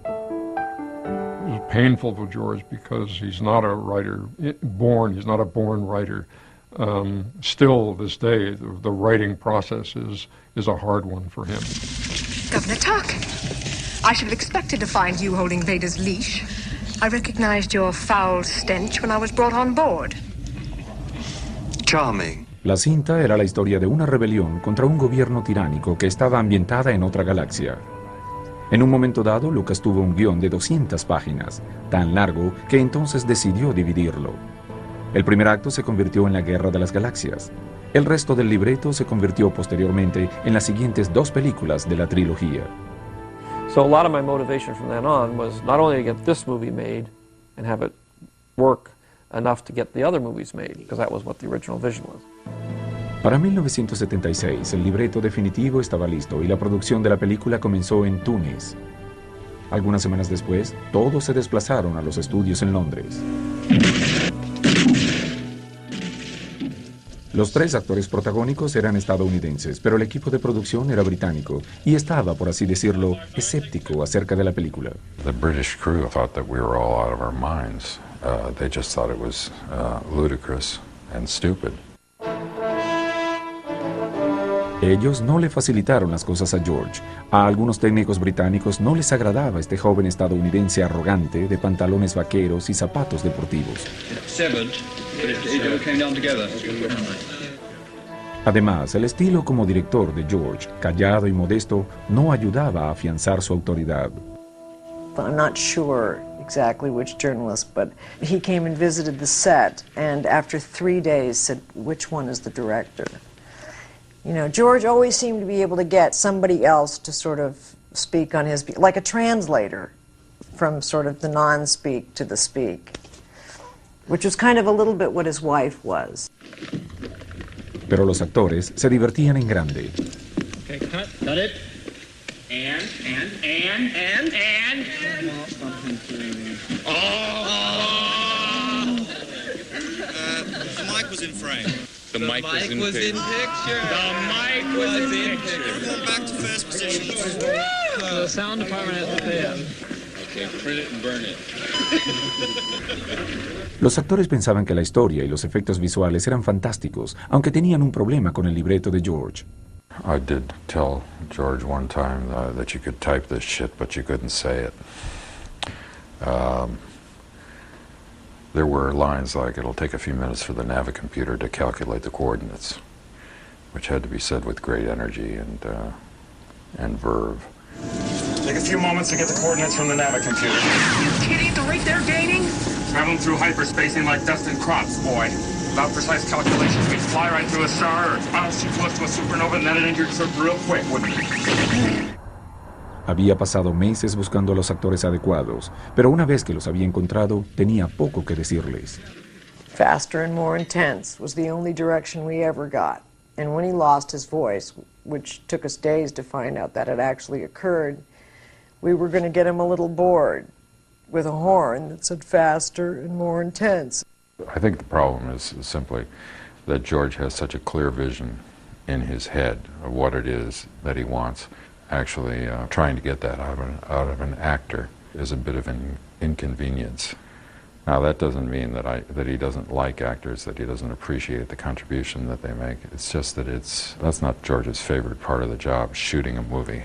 It was painful for George because he's not a writer born, he's not a born writer. Still, this day, the writing process is a hard one for him. Governor Tuck, I should have expected to find you holding Vader's leash. I recognized your foul stench when I was brought on board. Charming. La cinta era la historia de una rebelión contra un gobierno tiránico que estaba ambientada en otra galaxia. En un momento dado, Lucas tuvo un guión de 200 páginas, tan largo que entonces decidió dividirlo. El primer acto se convirtió en la Guerra de las Galaxias. El resto del libreto se convirtió posteriormente en las siguientes 2 películas de la trilogía. So a lot of my motivation from then on was not only to get this movie made and have it work enough to get the other movies made, because that was what the original vision was. Para 1976, el libreto definitivo estaba listo y la producción de la película comenzó en Túnez. Algunas semanas después, todos se desplazaron a los estudios en Londres. Los 3 actores protagónicos eran estadounidenses, pero el equipo de producción era británico y estaba, por así decirlo, escéptico acerca de la película. The British crew thought that we were all out of our minds. They just thought it was ludicrous and stupid. Ellos no le facilitaron las cosas a George. A algunos técnicos británicos no les agradaba este joven estadounidense arrogante de pantalones vaqueros y zapatos deportivos. Además, el estilo como director de George, callado y modesto, no ayudaba a afianzar su autoridad. I'm not sure exactly which journalist, but he came and visited the set, and after 3 days said, "Which one is the director?" You know, George always seemed to be able to get somebody else to sort of speak on his, like a translator, from sort of the non-speak to the speak, which was kind of a little bit what his wife was. Pero los actores se divertían en grande. Okay, cut it. And. The mic was in frame. The mic was in picture. The mic was in picture. Everyone back to first position. The sound department has the pen. Okay, print it and burn it. Los actores pensaban que la historia y los efectos visuales eran fantásticos, aunque tenían un problema con el libreto de George. I did tell George one time that you could type this shit, but you couldn't say it. There were lines like, "It'll take a few minutes for the Navicomputer to calculate the coordinates," which had to be said with great energy and verve. Take a few moments to get the coordinates from the Navicomputer. You kidding? The rate they're gaining? Traveling through hyperspacing like dust and crops, boy. Without precise calculations, we'd fly right through a star or bounce too close to a supernova and then it entered so real quick, wouldn't it? Había pasado meses buscando a los actores adecuados, pero una vez que los había encontrado, tenía poco que decirles. Faster and more intense was the only direction we ever got. And when he lost his voice, which took us days to find out that it actually occurred, we were going to get him a little board with a horn that said faster and more intense. I think the problem is simply that George has such a clear vision in his head of what it is that he wants. Actually, trying to get that out of an actor is a bit of an inconvenience. Now, that doesn't mean that he doesn't like actors, that he doesn't appreciate the contribution that they make. It's just that that's not George's favorite part of the job, shooting a movie.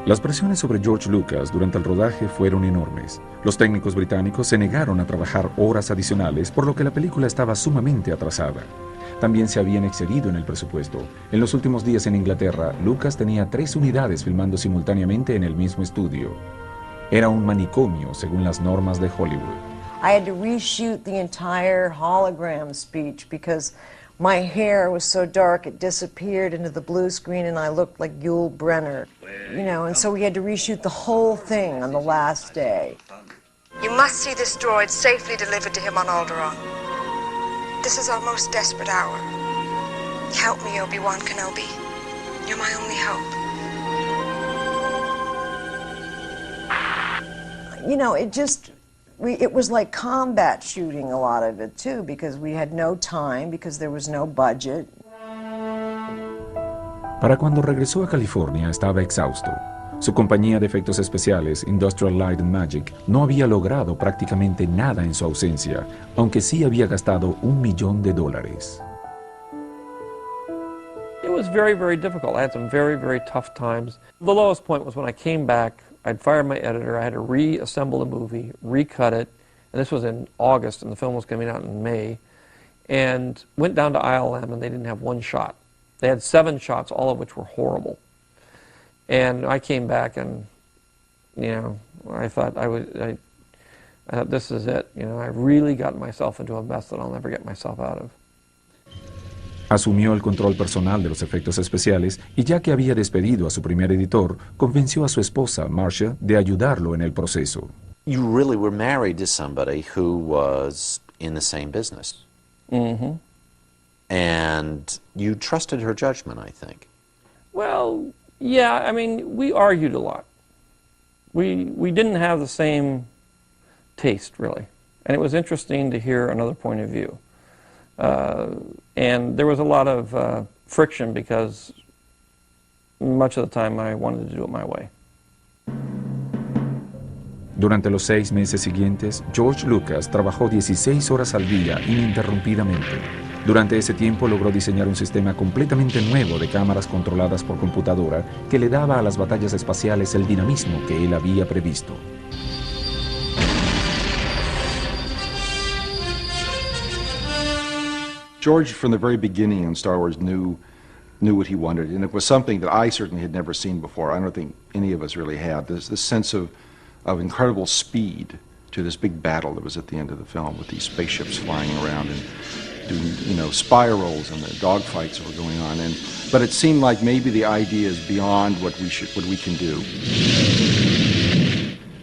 Las presiones sobre George Lucas durante el rodaje fueron enormes. Los técnicos británicos se negaron a trabajar horas adicionales, por lo que la película estaba sumamente atrasada. También se habían excedido en el presupuesto. En los últimos días en Inglaterra, Lucas tenía 3 unidades filmando simultáneamente en el mismo estudio. Era un manicomio según las normas de Hollywood. I had to reshoot the entire hologram speech because my hair was so dark it disappeared into the blue screen and I looked like Yul Brynner. You know, and so we had to reshoot the whole thing on the last day. You must see this droid safely delivered to him on Alderaan. This is our most desperate hour. Help me, Obi-Wan Kenobi. You're my only hope. You know, it was like combat shooting, a lot of it too, because we had no time, because there was no budget. Para cuando regresó a California estaba exhausto. Su compañía de efectos especiales, Industrial Light and Magic, no había logrado prácticamente nada en su ausencia, aunque sí había gastado $1 millón. It was very, very difficult. I had some very, very tough times. The lowest point was when I came back, I'd fired my editor, I had to reassemble the movie, recut it, and this was in August, and the film was coming out in May, and went down to ILM, and they didn't have one shot. They had 7 shots, all of which were horrible. And I came back, and, you know, I thought I thought this is it. You know, I really got myself into a mess that I'll never get myself out of. Asumió el control personal de los efectos especiales y ya que había despedido a su primer editor, convenció a su esposa, Marcia, de ayudarlo en el proceso. You really were married to somebody who was in the same business. Mm-hmm. And you trusted her judgment, I think. Well, yeah, I mean, we argued a lot. We didn't have the same taste, really. And it was interesting to hear another point of view. And there was a lot of friction because much of the time I wanted to do it my way. Durante los 6 meses siguientes, George Lucas trabajó 16 horas al día ininterrumpidamente. Durante ese tiempo logró diseñar un sistema completamente nuevo de cámaras controladas por computadora que le daba a las batallas espaciales el dinamismo que él había previsto. George, from the very beginning in Star Wars, knew what he wanted, and it was something that I certainly had never seen before. I don't think any of us really had. There's this sense of incredible speed to this big battle that was at the end of the film with these spaceships flying around and doing, you know, spirals and the dogfights that were going on. But it seemed like maybe the idea is beyond what we can do.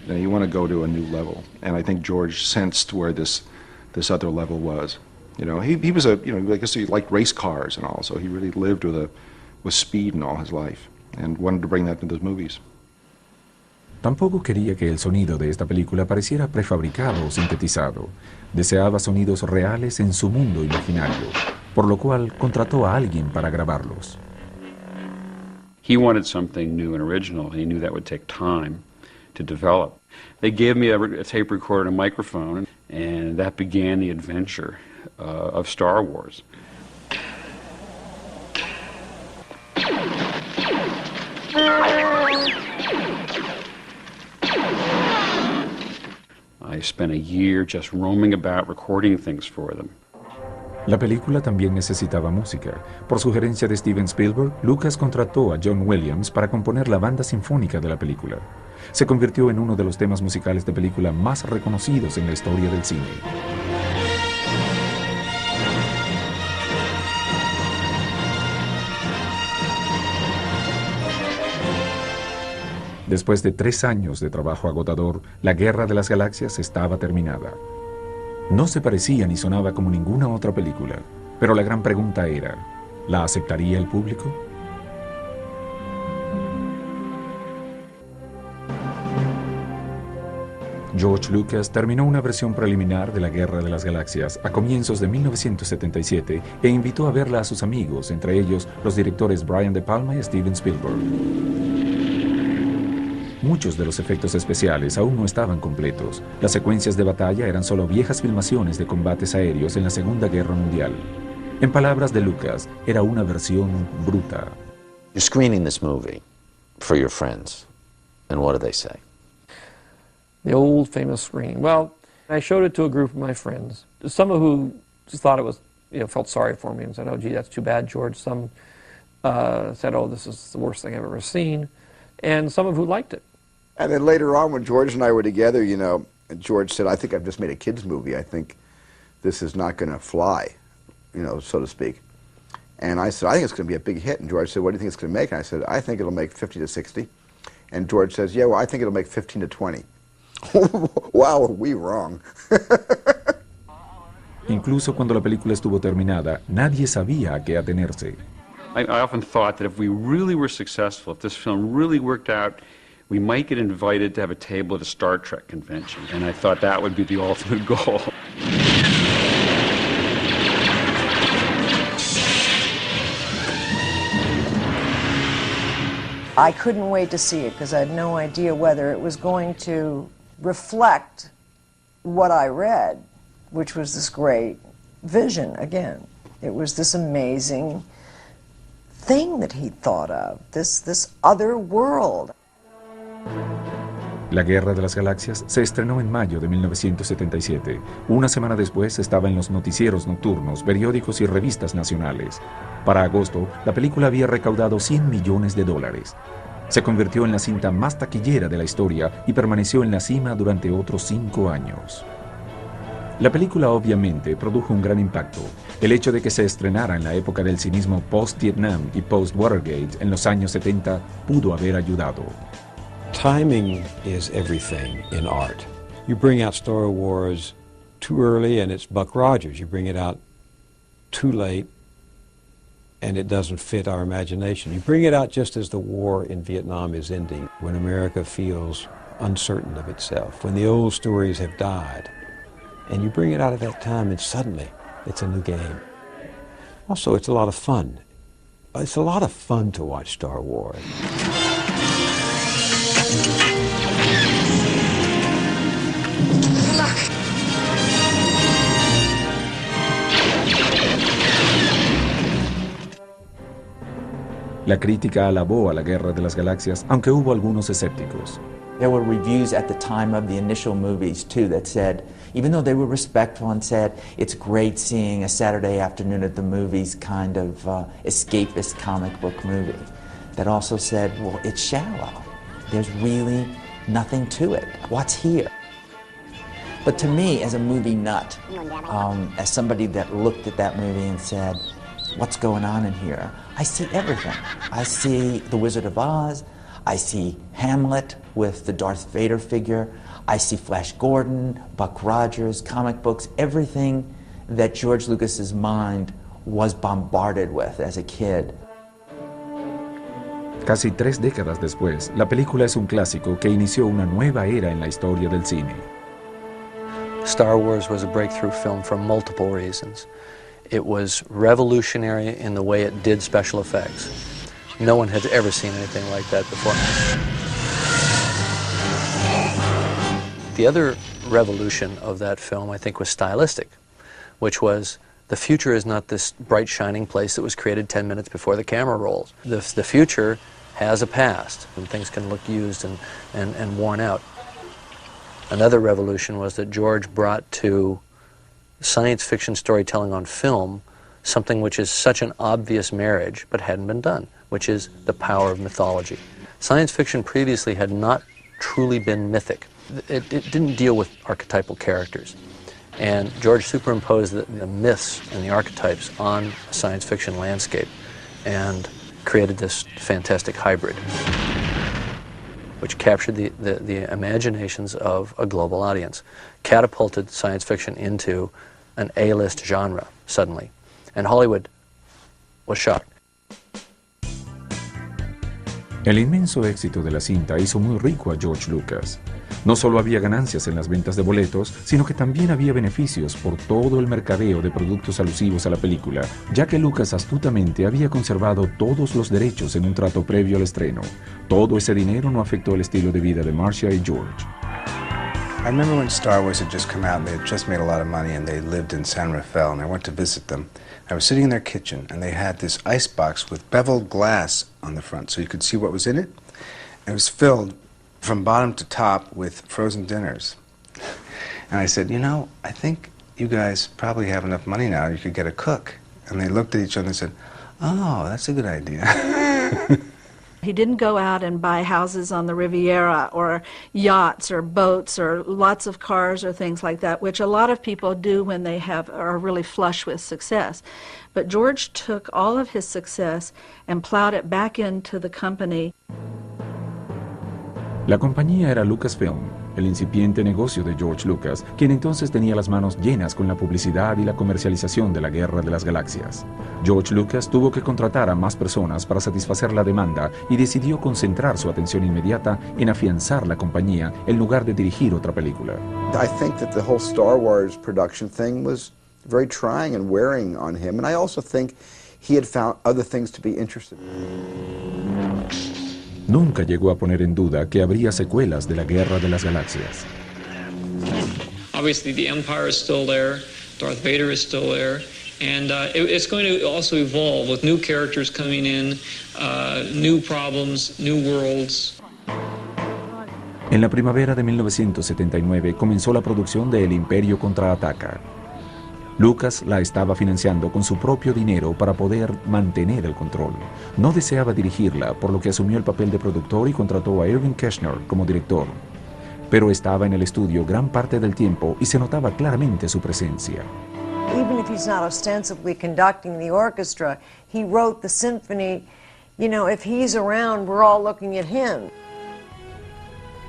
You know, you want to go to a new level, and I think George sensed where this other level was. You know, he was a, you know, I guess he liked race cars and all, so he really lived with speed in all his life and wanted to bring that to those movies. Tampoco quería que el sonido de esta película pareciera prefabricado o sintetizado. Deseaba sonidos reales en su mundo imaginario, por lo cual contrató a alguien para grabarlos. He wanted something new and original. He knew that would take time to develop. They gave me a tape recorder and a microphone, and that began the adventure of Star Wars. I spent a year just roaming about recording things for them. La película también necesitaba música. Por sugerencia de Steven Spielberg, Lucas contrató a John Williams para componer la banda sinfónica de la película. Se convirtió en uno de los temas musicales de película más reconocidos en la historia del cine. Después de 3 años de trabajo agotador, la Guerra de las Galaxias estaba terminada. No se parecía ni sonaba como ninguna otra película, pero la gran pregunta era, ¿la aceptaría el público? George Lucas terminó una versión preliminar de la Guerra de las Galaxias a comienzos de 1977 e invitó a verla a sus amigos, entre ellos los directores Brian De Palma y Steven Spielberg. Muchos de los efectos especiales aún no estaban completos. Las secuencias de batalla eran solo viejas filmaciones de combates aéreos en la Segunda Guerra Mundial. En palabras de Lucas, era una versión bruta. You're screening this movie for your friends. And what did they say? The old famous screen. Well, I showed it to a group of my friends, some of who just thought it was, felt sorry for me and said, oh, gee, that's too bad, George. Some said, oh, this is the worst thing I've ever seen. And some of who liked it. And then later on, when George and I were together, George said, I think I've just made a kid's movie. I think this is not going to fly, so to speak. And I said, I think it's going to be a big hit. And George said, what do you think it's going to make? And I said, I think it'll make 50 to 60. And George says, yeah, well, I think it'll make 15 to 20. Wow, are we wrong? Incluso cuando la película estuvo terminada, nadie sabía a qué atenerse. I often thought that if we really were successful, if this film really worked out, we might get invited to have a table at a Star Trek convention. And I thought that would be the ultimate goal. I couldn't wait to see it because I had no idea whether it was going to reflect what I read, which was this great vision again. It was this amazing thing that he thought of, this other world. La Guerra de las Galaxias se estrenó en mayo de 1977. Una semana después estaba en los noticieros nocturnos, periódicos y revistas nacionales. Para agosto, la película había recaudado $100 millones. Se convirtió en la cinta más taquillera de la historia y permaneció en la cima durante otros 5 años. La película obviamente produjo un gran impacto. El hecho de que se estrenara en la época del cinismo post-Vietnam y post-Watergate en los años 70 pudo haber ayudado. Timing is everything in art. You bring out Star Wars too early and it's Buck Rogers. You bring it out too late and it doesn't fit our imagination. You bring it out just as the war in Vietnam is ending, when America feels uncertain of itself, when the old stories have died. And you bring it out at that time and suddenly it's a new game. Also, it's a lot of fun. It's a lot of fun to watch Star Wars. La crítica alabó a la Guerra de las Galaxias, aunque hubo algunos escépticos. There were reviews at the time of the initial movies, too, that said, even though they were respectful and said, it's great seeing a Saturday afternoon at the movies kind of escapist comic book movie, that also said, well, it's shallow. There's really nothing to it. What's here? But to me, as a movie nut, as somebody that looked at that movie and said, what's going on in here? I see everything. I see The Wizard of Oz. I see Hamlet with the Darth Vader figure. I see Flash Gordon, Buck Rogers, comic books, everything that George Lucas's mind was bombarded with as a kid. Casi 3 décadas después, la película es un clásico que inició una nueva era en la historia del cine. Star Wars was a breakthrough film for multiple reasons. It was revolutionary in the way it did special effects. No one had ever seen anything like that before. The other revolution of that film, I think, was stylistic, which was the future is not this bright, shining place that was created 10 minutes before the camera rolls. The future has a past, and things can look used and worn out. Another revolution was that George brought to science fiction storytelling on film something which is such an obvious marriage but hadn't been done, which is the power of mythology. Science fiction previously had not truly been mythic. It didn't deal with archetypal characters. And George superimposed the myths and the archetypes on a science fiction landscape and created this fantastic hybrid, which captured the imaginations of a global audience, catapulted science fiction into an A-list genre suddenly. And Hollywood was shocked. El inmenso éxito de la cinta hizo muy rico a George Lucas. No solo había ganancias en las ventas de boletos, sino que también había beneficios por todo el mercadeo de productos alusivos a la película, ya que Lucas astutamente había conservado todos los derechos en un trato previo al estreno. Todo ese dinero no afectó el estilo de vida de Marcia y George. I remember when Star Wars had just come out and they had just made a lot of money and they lived in San Rafael and I went to visit them. I was sitting in their kitchen and they had this ice box with beveled glass on the front so you could see what was in it. And it was filled from bottom to top with frozen dinners. And I said, you know, I think you guys probably have enough money now, you could get a cook. And they looked at each other and said, oh, that's a good idea. He didn't go out and buy houses on the Riviera or yachts or boats or lots of cars or things like that, which a lot of people do when they are really flush with success. But George took all of his success and plowed it back into the company. La compañía era Lucasfilm, el incipiente negocio de George Lucas, quien entonces tenía las manos llenas con la publicidad y la comercialización de la Guerra de las Galaxias. George Lucas tuvo que contratar a más personas para satisfacer la demanda y decidió concentrar su atención inmediata en afianzar la compañía en lugar de dirigir otra película. I think that the whole Star Wars production thing was very trying and wearing on him, and I also think he had found other things to be interested in. Nunca llegó a poner en duda que habría secuelas de la Guerra de las Galaxias. Obviously, the Empire is still there, Darth Vader is still there, and it's going to also evolve with new characters coming in, new problems, new worlds. En la primavera de 1979 comenzó la producción de El Imperio Contraataca. Lucas la estaba financiando con su propio dinero para poder mantener el control. No deseaba dirigirla, por lo que asumió el papel de productor y contrató a Irving Kershner como director. Pero estaba en el estudio gran parte del tiempo y se notaba claramente su presencia. Even if he's not ostensibly conducting the orchestra, he wrote the symphony. You know, if he's around, we're all looking at him.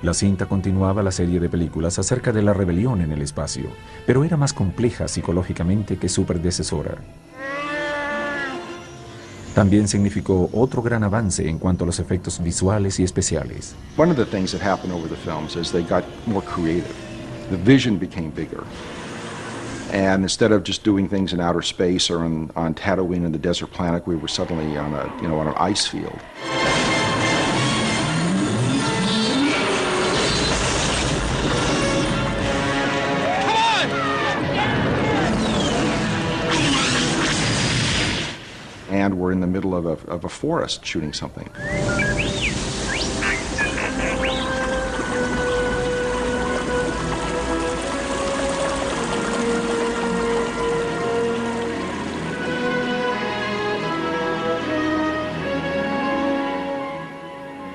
La cinta continuaba la serie de películas acerca de la rebelión en el espacio, pero era más compleja psicológicamente que su predecesora. También significó otro gran avance en cuanto a los efectos visuales y especiales. One of the things that happened over the films is they got more creative. The vision became bigger. And instead of just doing things in outer space or on Tatooine in the desert planet, we were suddenly on an ice field. And we're in the middle of a forest shooting something.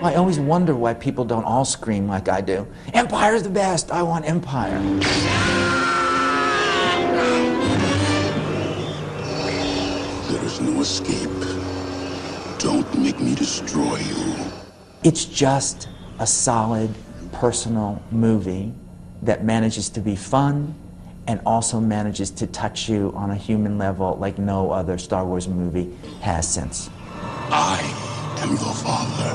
I always wonder why people don't all scream like I do. Empire's the best, I want Empire. No escape. Don't make me destroy you. It's just a solid, personal movie that manages to be fun and also manages to touch you on a human level like no other Star Wars movie has since. I am your father.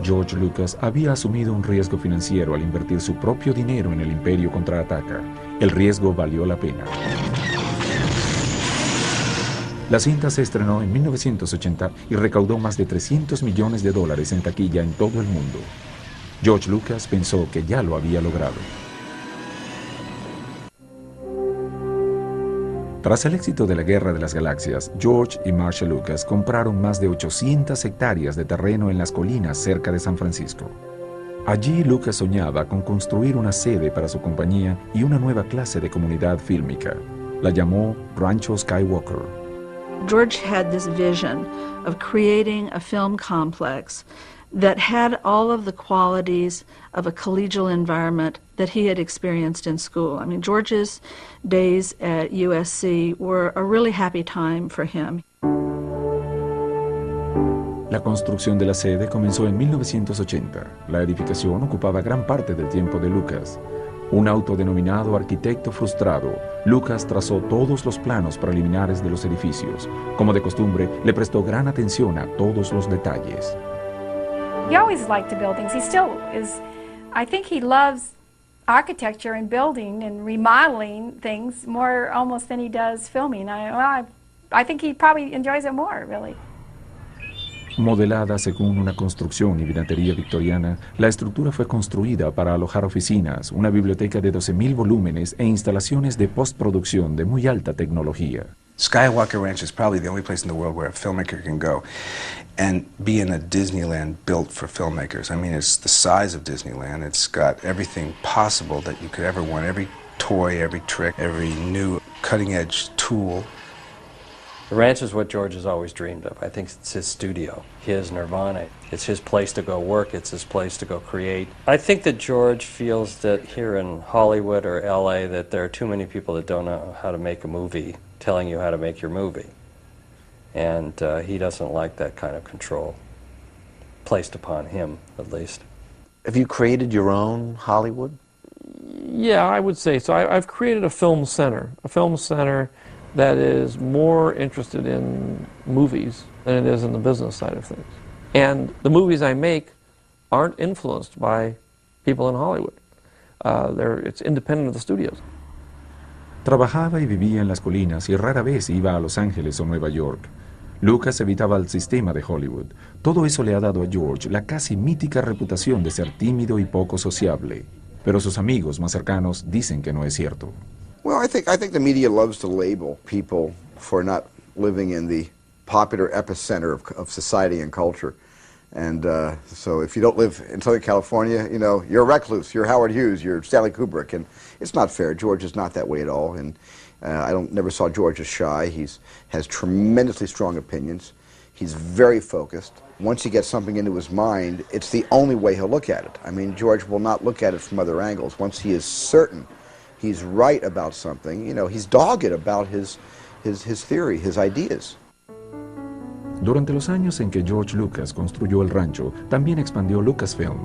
George Lucas había asumido un riesgo financiero al invertir su propio dinero en El Imperio Contraataca. El riesgo valió la pena. La cinta se estrenó en 1980 y recaudó más de $300 millones en taquilla en todo el mundo. George Lucas pensó que ya lo había logrado. Tras el éxito de la Guerra de las Galaxias, George y Marcia Lucas compraron más de 800 hectáreas de terreno en las colinas cerca de San Francisco. Allí Lucas soñaba con construir una sede para su compañía y una nueva clase de comunidad fílmica. La llamó Rancho Skywalker. George had this vision of creating a film complex that had all of the qualities of a collegial environment that he had experienced in school. I mean, George's days at USC were a really happy time for him. La construcción de la sede comenzó en 1980. La edificación ocupaba gran parte del tiempo de Lucas. Un autodenominado arquitecto frustrado, Lucas trazó todos los planos preliminares de los edificios. Como de costumbre, le prestó gran atención a todos los detalles. He always liked to build things. He still is. I think he loves architecture and building and remodeling things more almost than he does filming. I think he probably enjoys it more, really. Modelada según una construcción y vinatería victoriana, la estructura fue construida para alojar oficinas, una biblioteca de 12,000 volúmenes e instalaciones de postproducción de muy alta tecnología. Skywalker Ranch is probably the only place in the world where a filmmaker can go and be in a Disneyland built for filmmakers. I mean, it's the size of Disneyland. It's got everything possible that you could ever want, every toy, every trick, every new cutting-edge tool. The ranch is what George has always dreamed of. I think it's his studio, his nirvana. It's his place to go work. It's his place to go create. I think that George feels that here in Hollywood or LA that there are too many people that don't know how to make a movie telling you how to make your movie. And he doesn't like that kind of control placed upon him, at least. Have you created your own Hollywood? Yeah, I would say so. I've created a film center that is more interested in movies than it is in the business side of things. And the movies I make aren't influenced by people in Hollywood. It's independent of the studios. Trabajaba y vivía en las colinas y rara vez iba a Los Ángeles o Nueva York. Lucas evitaba el sistema de Hollywood. Todo eso le ha dado a George la casi mítica reputación de ser tímido y poco sociable. Pero sus amigos más cercanos dicen que no es cierto. Well, I think the media loves to label people for not living in the popular epicenter of society and culture. And so if you don't live in Southern California, you know, you're a recluse, you're Howard Hughes, you're Stanley Kubrick, and it's not fair. George is not that way at all, and never saw George as shy. Has tremendously strong opinions. He's very focused. Once he gets something into his mind, it's the only way he'll look at it. I mean, George will not look at it from other angles. Once he is certain he's right about something, you know, he's dogged about his theory, his ideas. Durante los años en que George Lucas construyó el rancho, también expandió Lucasfilm.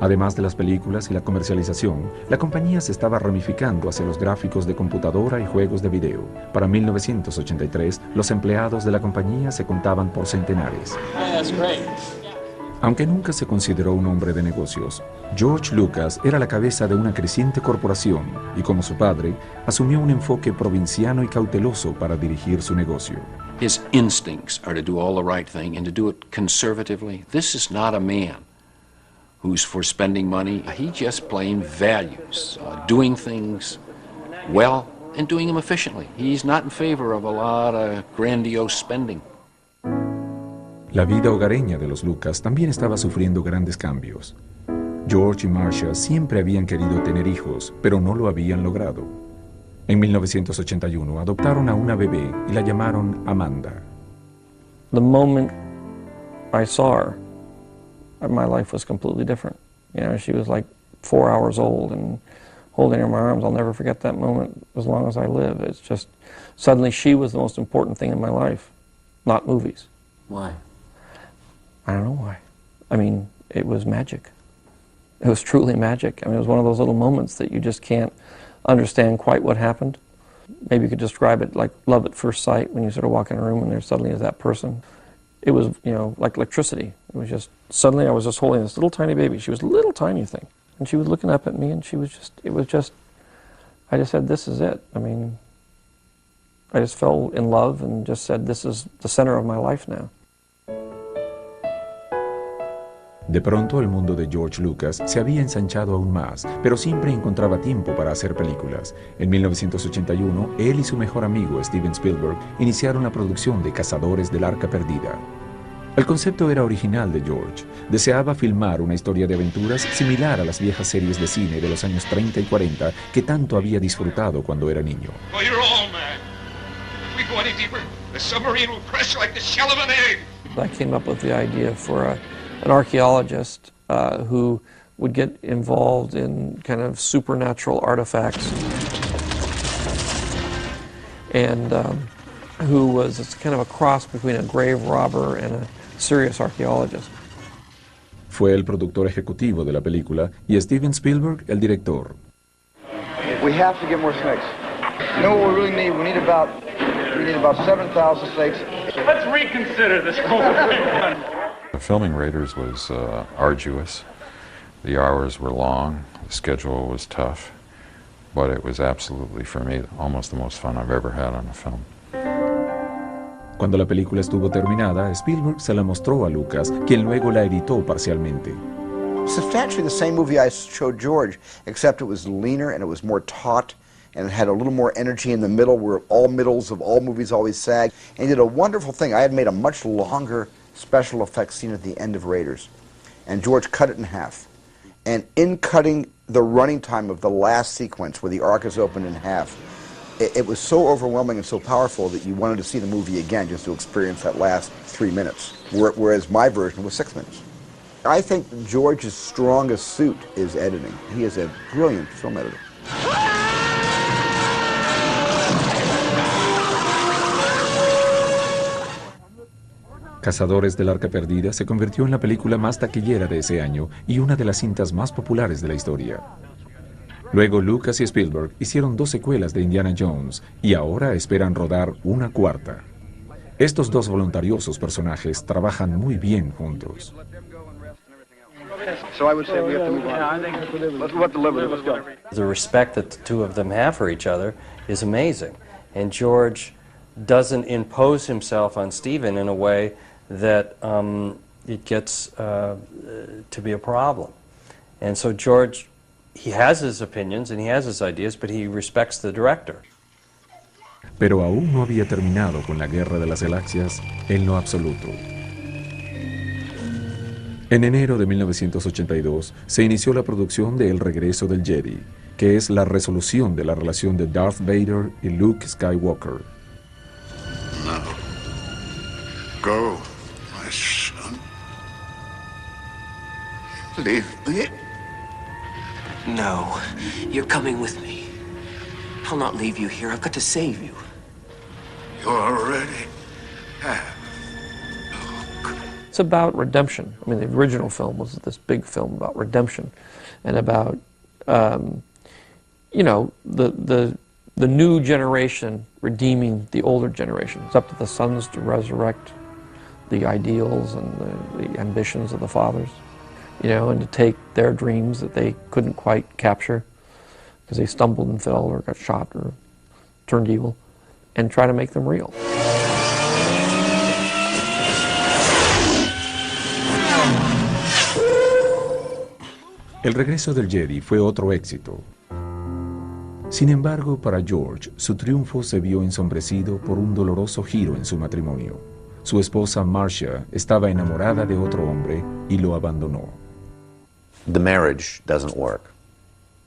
Además de las películas y la comercialización, la compañía se estaba ramificando hacia los gráficos de computadora y juegos de video. Para 1983, los empleados de la compañía se contaban por centenares. Aunque nunca se consideró un hombre de negocios, George Lucas era la cabeza de una creciente corporación y, como su padre, asumió un enfoque provinciano y cauteloso para dirigir su negocio. His instincts are to do all the right thing and to do it conservatively. This is not a man who's for spending money. He just plain values doing things well and doing them efficiently. He's not in favor of a lot of grandiose spending. La vida hogareña de los Lucas también estaba sufriendo grandes cambios. George y Marcia siempre habían querido tener hijos, pero no lo habían logrado. En 1981 adoptaron a una bebé y la llamaron Amanda. The moment I saw her, my life was completely different. You know, she was like 4 hours old and holding her in my arms. I'll never forget that moment as long as I live. It's just, suddenly she was the most important thing in my life, not movies. Why? I don't know why. I mean, it was magic. It was truly magic. I mean, it was one of those little moments that you just can't understand quite what happened. Maybe you could describe it like love at first sight, when you sort of walk in a room and there suddenly is that person. It was, you know, like electricity. It was just, suddenly I was just holding this little tiny baby. She was a little tiny thing. And she was looking up at me and she was just, it was just, I just said, this is it. I mean, I just fell in love and just said, this is the center of my life now. De pronto el mundo de George Lucas se había ensanchado aún más, pero siempre encontraba tiempo para hacer películas. En 1981, él y su mejor amigo Steven Spielberg iniciaron la producción de Cazadores del Arca Perdida. El concepto era original de George. Deseaba filmar una historia de aventuras similar a las viejas series de cine de los años 30 y 40 que tanto había disfrutado cuando era niño. Well, you're all mad. If we go any deeper, the submarine will crush like the shell of an egg. I came up with the idea for an archaeologist who would get involved in kind of supernatural artifacts and who was kind of a cross between a grave robber and a serious archaeologist. Fue el productor ejecutivo de la película y Steven Spielberg el director. We have to get more snakes. You know what we really need? We need about 7,000 snakes. Let's reconsider this whole thing. Filming Raiders was arduous. The hours were long, the schedule was tough, but it was absolutely, for me, almost the most fun I've ever had on a film. Cuando la película estuvo terminada, Spielberg se la mostró a Lucas, quien luego la editó parcialmente. Substantially the same movie I showed George, except it was leaner and it was more taut and it had a little more energy in the middle where all middles of all movies always sag. And he did a wonderful thing. I had made a much longer special effects scene at the end of Raiders, and George cut it in half. And in cutting the running time of the last sequence where the arc is opened in half, it was so overwhelming and so powerful that you wanted to see the movie again just to experience that last 3 minutes, whereas my version was 6 minutes. I think George's strongest suit is editing. He is a brilliant film editor. Cazadores del Arca Perdida se convirtió en la película más taquillera de ese año y una de las cintas más populares de la historia. Luego Lucas y Spielberg hicieron 2 secuelas de Indiana Jones y ahora esperan rodar una 4ª. Estos 2 voluntariosos personajes trabajan muy bien juntos. So I would say we have to move on. Let's move up to Liberty. Let's go. The respect that the two of them have for each other is amazing. And George doesn't impose himself on Stephen in a way that it gets to be a problem. And so George, he has his opinions and he has his ideas, but he respects the director. Pero aún no había terminado con la Guerra de las Galaxias en lo absoluto. En enero de 1982 se inició la producción de El Regreso del Jedi, que es la resolución de la relación de Darth Vader y Luke Skywalker. Now, go, my son. Leave me. No, you're coming with me. I'll not leave you here. I've got to save you. You already have. It's about redemption. I mean, the original film was this big film about redemption and about, you know, the new generation redeeming the older generation. It's up to the sons to resurrect the ideals and the ambitions of the fathers, you know, and to take their dreams that they couldn't quite capture because they stumbled and fell or got shot or turned evil, and try to make them real. El Regreso del Jedi fue otro éxito. Sin embargo, para George, su triunfo se vio ensombrecido por un doloroso giro en su matrimonio. Su esposa Marcia estaba enamorada de otro hombre y lo abandonó. The marriage doesn't work.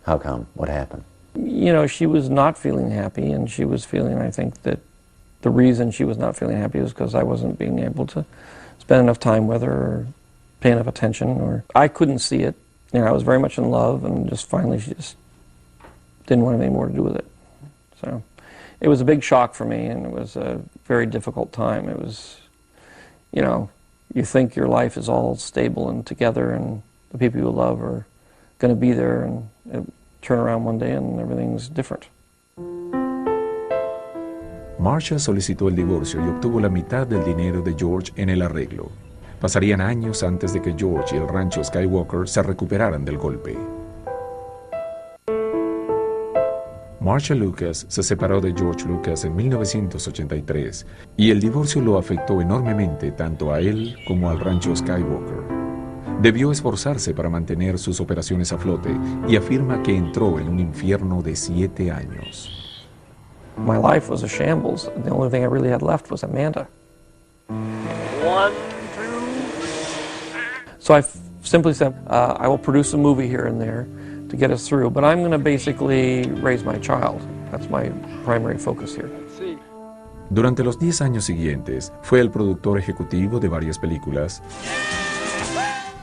How come? What happened? You know, she was not feeling happy, and she was feeling, I think, that the reason she was not feeling happy was because I wasn't being able to spend enough time with her or pay enough attention, or I couldn't see it. You know, I was very much in love, and just finally she just didn't want anything more to do with it. So it was a big shock for me, and it was a very difficult time. It was, you know, you think your life is all stable and together, and the people you love are going to be there, and it turn around one day and everything's different. Marcia solicitó el divorcio y obtuvo la mitad del dinero de George en el arreglo. Pasarían años antes de que George y el rancho Skywalker se recuperaran del golpe. Marcia Lucas se separó de George Lucas en 1983 y el divorcio lo afectó enormemente tanto a él como al rancho Skywalker. Debió esforzarse para mantener sus operaciones a flote y afirma que entró en un infierno de 7 años. My life was a shambles. The only thing I really had left was Amanda. 1, 2. So I simply said, I will produce a movie here and there to get us through, but I'm going to basically raise my child. That's my primary focus here. Durante los 10 años siguientes, fue el productor ejecutivo de varias películas,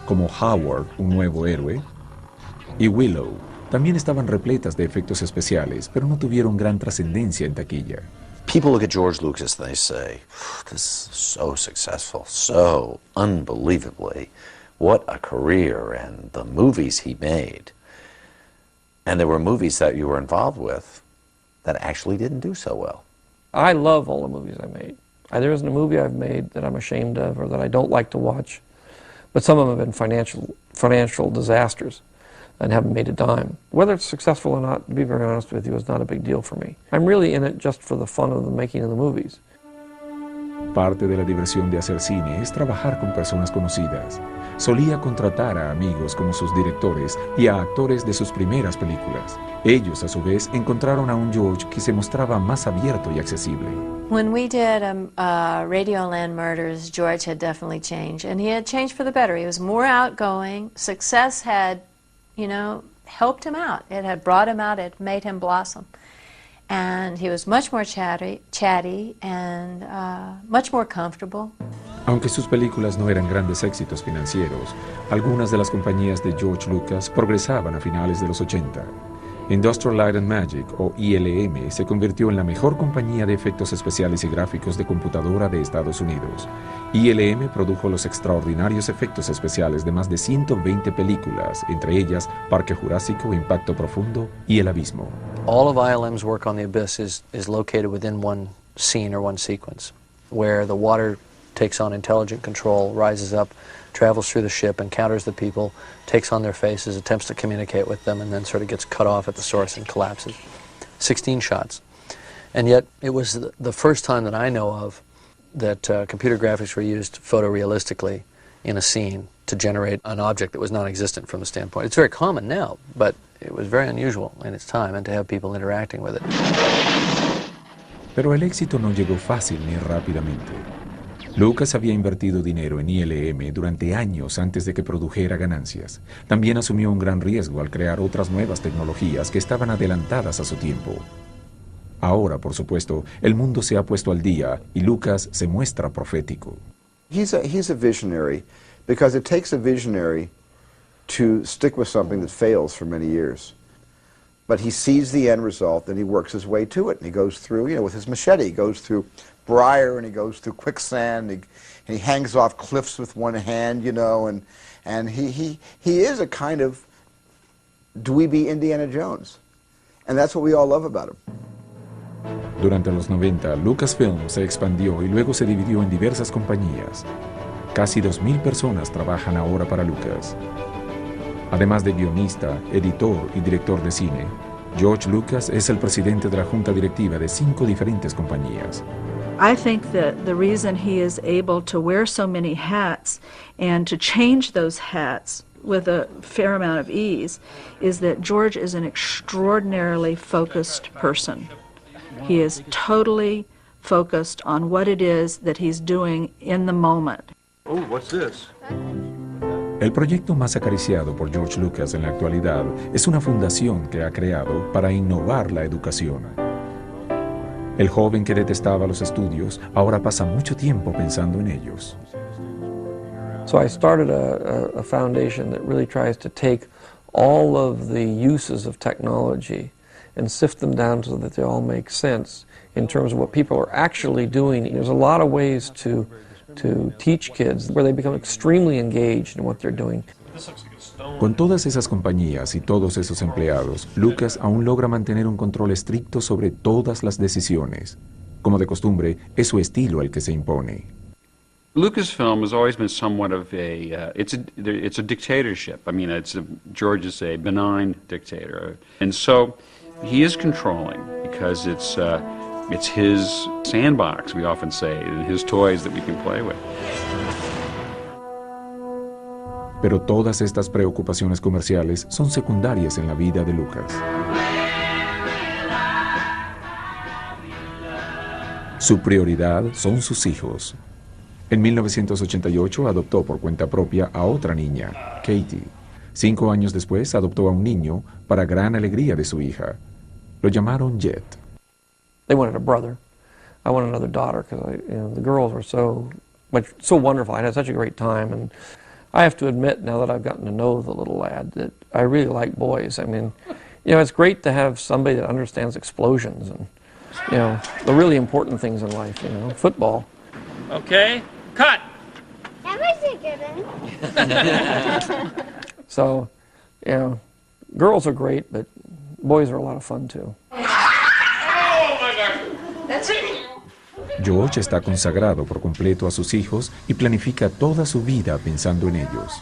como Howard, un nuevo héroe, y Willow. También estaban repletas de efectos especiales, pero no tuvieron gran trascendencia en taquilla. People look at George Lucas and they say, this is so successful, so unbelievably, what a career, and the movies he made. And there were movies that you were involved with that actually didn't do so well. I love all the movies I made. There isn't a movie I've made that I'm ashamed of or that I don't like to watch. But some of them have been financial disasters and haven't made a dime. Whether it's successful or not, to be very honest with you, is not a big deal for me. I'm really in it just for the fun of the making of the movies. Parte de la diversión de hacer cine es trabajar con personas conocidas. Solía contratar a amigos como sus directores y a actores de sus primeras películas. Ellos, a su vez, encontraron a un George que se mostraba más abierto y accesible. When we did Radioland Murders, George had definitely changed, and he had changed for the better. He was more outgoing. Success had, you know, helped him out. It had brought him out. It made him blossom. And he was much more chatty and much more comfortable. Aunque sus películas no eran grandes éxitos financieros, algunas de las compañías de George Lucas progresaban a finales de los 80. Industrial Light and Magic, o ILM, se convirtió en la mejor compañía de efectos especiales y gráficos de computadora de Estados Unidos. ILM produjo los extraordinarios efectos especiales de más de 120 películas, entre ellas Parque Jurásico, Impacto Profundo y El Abismo. All of ILM's work on The Abyss is located within one scene or one sequence, where the water takes on intelligent control, rises up, travels through the ship, encounters the people, takes on their faces, attempts to communicate with them, and then sort of gets cut off at the source and collapses. 16 shots. And yet, it was the first time that I know of that computer graphics were used photorealistically in a scene to generate an object that was non-existent from the standpoint. It's very common now, but it was very unusual in its time, and to have people interacting with it. Pero el éxito no llegó fácil ni rápidamente. Lucas había invertido dinero en ILM durante años antes de que produjera ganancias. También asumió un gran riesgo al crear otras nuevas tecnologías que estaban adelantadas a su tiempo. Ahora, por supuesto, el mundo se ha puesto al día y Lucas se muestra profético. He's a visionary because it takes a visionary to stick with something that fails for many years. But he sees the end result and he works his way to it. And he goes through, you know, with his machete, he goes through briar and he goes through quicksand and he hangs off cliffs with one hand, you know, and he is a kind of dweeby Indiana Jones. And that's what we all love about him. Durante los 90, Lucasfilm se expandió y luego se dividió en diversas compañías. Casi 2,000 personas trabajan ahora para Lucas. Además de guionista, editor y director de cine, George Lucas es el presidente de la junta directiva de 5 diferentes compañías. I think that the reason he is able to wear so many hats and to change those hats with a fair amount of ease is that George is an extraordinarily focused person. He is totally focused on what it is that he's doing in the moment. Oh, what's this? El proyecto más acariciado por George Lucas en la actualidad es una fundación que ha creado para innovar la educación. El joven que detestaba los estudios ahora pasa mucho tiempo pensando en ellos. So I started a foundation that really tries to take all of the uses of technology and sift them down so that they all make sense in terms of what people are actually doing. There's a lot of ways to teach kids where they become extremely engaged in what they're doing. Con todas esas compañías y todos esos empleados, Lucas aún logra mantener un control estricto sobre todas las decisiones. Como de costumbre, es su estilo el que se impone. Lucasfilm has always been somewhat of it's a dictatorship. I mean, George is a benign dictator, and so he is controlling because it's his sandbox, we often say, his toys that we can play with. Pero todas estas preocupaciones comerciales son secundarias en la vida de Lucas. Su prioridad son sus hijos. En 1988 adoptó por cuenta propia a otra niña, Katie. 5 años después adoptó a un niño para gran alegría de su hija. Lo llamaron Jet. They wanted a brother. I wanted another daughter because the girls were so wonderful. I had such a great time, and I have to admit now that I've gotten to know the little lad that I really like boys. I mean, it's great to have somebody that understands explosions and the really important things in life. Football. Okay, cut. That was a good one. So, girls are great, but boys are a lot of fun too. George está consagrado por completo a sus hijos y planifica toda su vida pensando en ellos.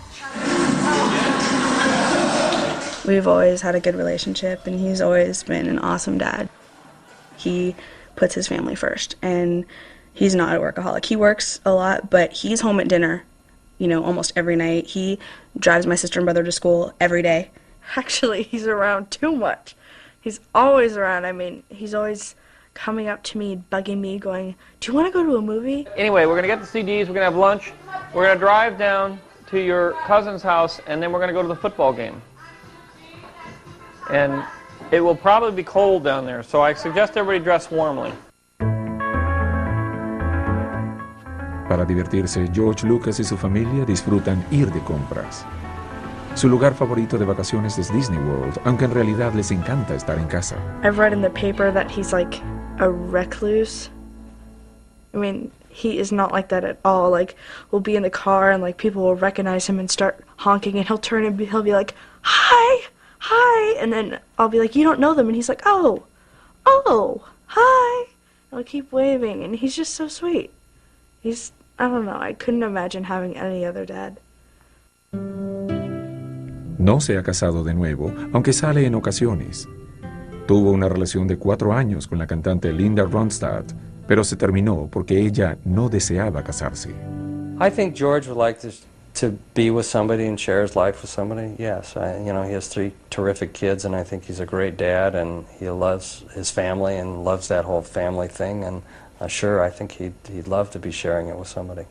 We've always had a good relationship, and he's always been an awesome dad. He puts his family first, and he's not a workaholic. He works a lot, but he's home at dinner, you know, almost every night. He drives my sister and brother to school every day. Actually, he's around too much. He's always around. I mean, he's always coming up to me, bugging me, going, do you want to go to a movie? Anyway, we're going to get the CDs, we're going to have lunch, we're going to drive down to your cousin's house, and then we're going to go to the football game. And it will probably be cold down there, so I suggest everybody dress warmly. Para divertirse, George Lucas y su familia disfrutan ir de compras. Su lugar favorito de vacaciones es Disney World, aunque en realidad les encanta estar en casa. I've read in the paper that he's like a recluse. I mean, he is not like that at all. Like, we'll be in the car and like people will recognize him and start honking, and he'll turn and he'll be like, hi, hi, and then I'll be like, you don't know them, and he's like, oh, hi. I'll keep waving, and he's just so sweet. I don't know, I couldn't imagine having any other dad. No se ha casado de nuevo, aunque sale en ocasiones. Tuvo una relación de 4 años con la cantante Linda Ronstadt, pero se terminó porque ella no deseaba casarse. I think George would like to be with somebody and share his life with somebody. Yes, you know, he has 3 terrific kids, and I think he's a great dad, and he loves his family and loves that whole family thing. And sure, I think he'd love to be sharing it with somebody.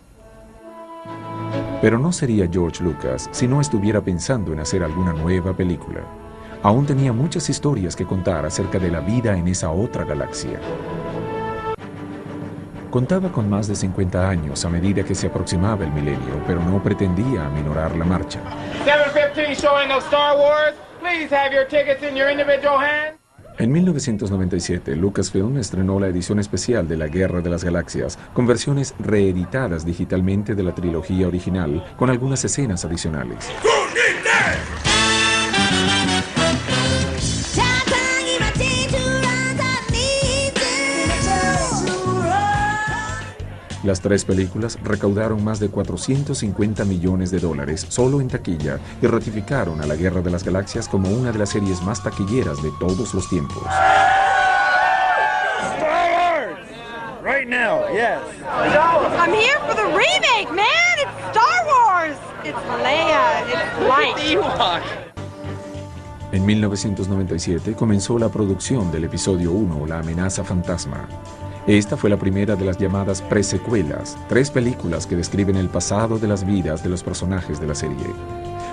Pero no sería George Lucas si no estuviera pensando en hacer alguna nueva película. Aún tenía muchas historias que contar acerca de la vida en esa otra galaxia. Contaba con más de 50 años a medida que se aproximaba el milenio, pero no pretendía aminorar la marcha. 7:15 showing of Star Wars. Please have your tickets in your individual hands. En 1997, Lucasfilm estrenó la edición especial de La Guerra de las Galaxias, con versiones reeditadas digitalmente de la trilogía original, con algunas escenas adicionales. Las 3 películas recaudaron más de $450 millones solo en taquilla y ratificaron a La Guerra de las Galaxias como una de las series más taquilleras de todos los tiempos. Star Wars! Right now, yes. I'm here for the remake, man! It's Star Wars! It's Leia, it's light. En 1997 comenzó la producción del episodio 1, La Amenaza Fantasma. Esta fue la primera de las llamadas presecuelas, 3 películas que describen el pasado de las vidas de los personajes de la serie.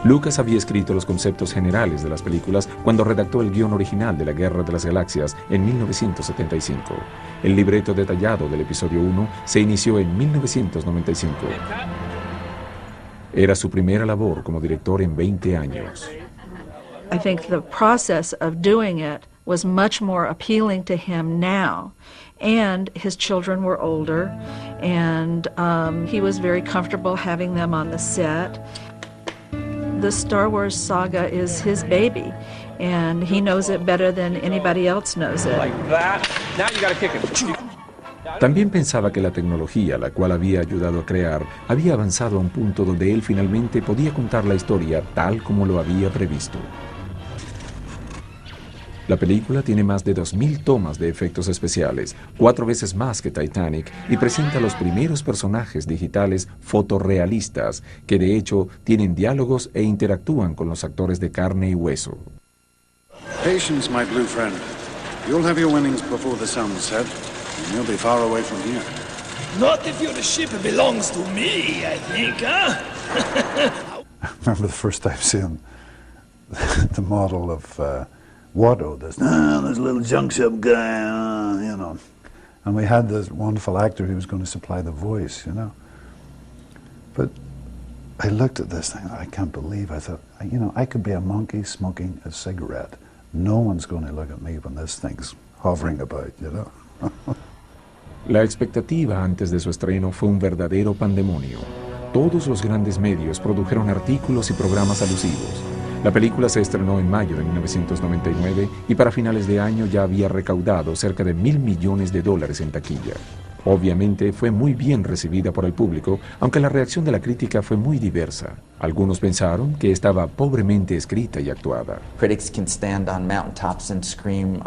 Lucas había escrito los conceptos generales de las películas cuando redactó el guión original de La Guerra de las Galaxias en 1975. El libreto detallado del episodio 1 se inició en 1995. Era su primera labor como director en 20 años. I think the process of doing it was much more appealing to him now. And his children were older, and he was very comfortable having them on the set. The Star Wars saga is his baby, and he knows it better than anybody else knows it. Like that. Now you gotta kick it. También pensaba que la tecnología, la cual había ayudado a crear, había avanzado a un punto donde él finalmente podía contar la historia tal como lo había previsto. La película tiene más de 2.000 tomas de efectos especiales, 4 veces más que Titanic, y presenta los primeros personajes digitales fotorrealistas, que de hecho tienen diálogos e interactúan con los actores de carne y hueso. Patience, my blue friend. You'll have your winnings before the sun's set, and you'll be far away from here. Not if you're the ship it belongs to me, I think, huh? I remember the first time seeing the model of Watto, this little junk ship guy, you know. And we had this wonderful actor who was going to supply the voice, you know. But I looked at this thing, I can't believe, I thought, you know, I could be a monkey smoking a cigarette. No one's going to look at me when this thing's hovering about, you know. La expectativa antes de su estreno fue un verdadero pandemonio. Todos los grandes medios produjeron artículos y programas alusivos. La película se estrenó en mayo de 1999 y para finales de año ya había recaudado cerca de $1.000 millones en taquilla. Obviamente fue muy bien recibida por el público, aunque la reacción de la crítica fue muy diversa. Algunos pensaron que estaba pobremente escrita y actuada. Critics can stand on mountaintops and scream,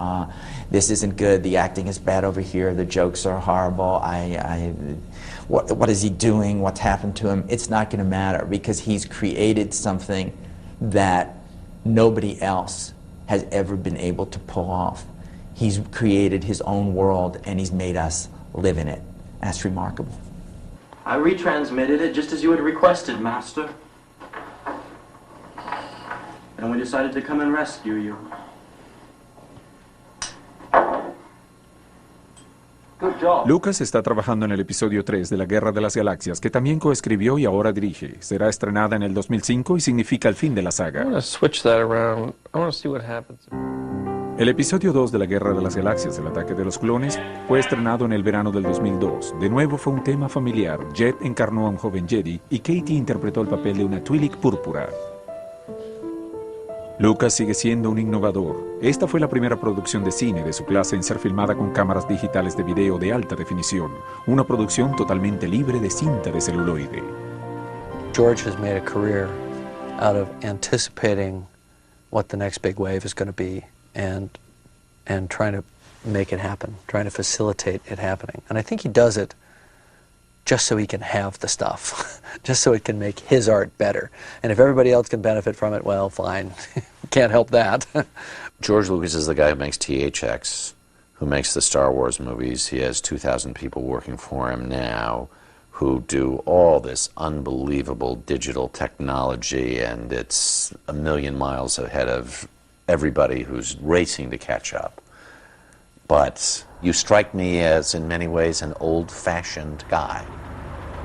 this isn't good, the acting is bad over here, the jokes are horrible, what is he doing, what's happened to him? It's not going to matter because he's created something that nobody else has ever been able to pull off. He's created his own world and he's made us live in it. That's remarkable. I retransmitted it just as you had requested, Master. And we decided to come and rescue you. Good job. Lucas está trabajando en el episodio 3 de La Guerra de las Galaxias, que también coescribió y ahora dirige. Será estrenada en el 2005 y significa el fin de la saga. I'm going to switch that around. I want to see what happens. El episodio 2 de La Guerra de las Galaxias, El ataque de los clones, fue estrenado en el verano del 2002. De nuevo fue un tema familiar. Jet encarnó a un joven Jedi y Katie interpretó el papel de una Twi'lek púrpura. Lucas sigue siendo un innovador. Esta fue la primera producción de cine de su clase en ser filmada con cámaras digitales de video de alta definición. Una producción totalmente libre de cinta de celuloide. George has made a career out of anticipating what the next big wave is going to be and trying to make it happen, trying to facilitate it happening. And I think he does it just so he can have the stuff, just so it can make his art better. And if everybody else can benefit from it, well, fine. Can't help that. George Lucas is the guy who makes THX, who makes the Star Wars movies. He has 2,000 people working for him now who do all this unbelievable digital technology, and it's a million miles ahead of everybody who's racing to catch up. But you strike me as, in many ways, an old-fashioned guy.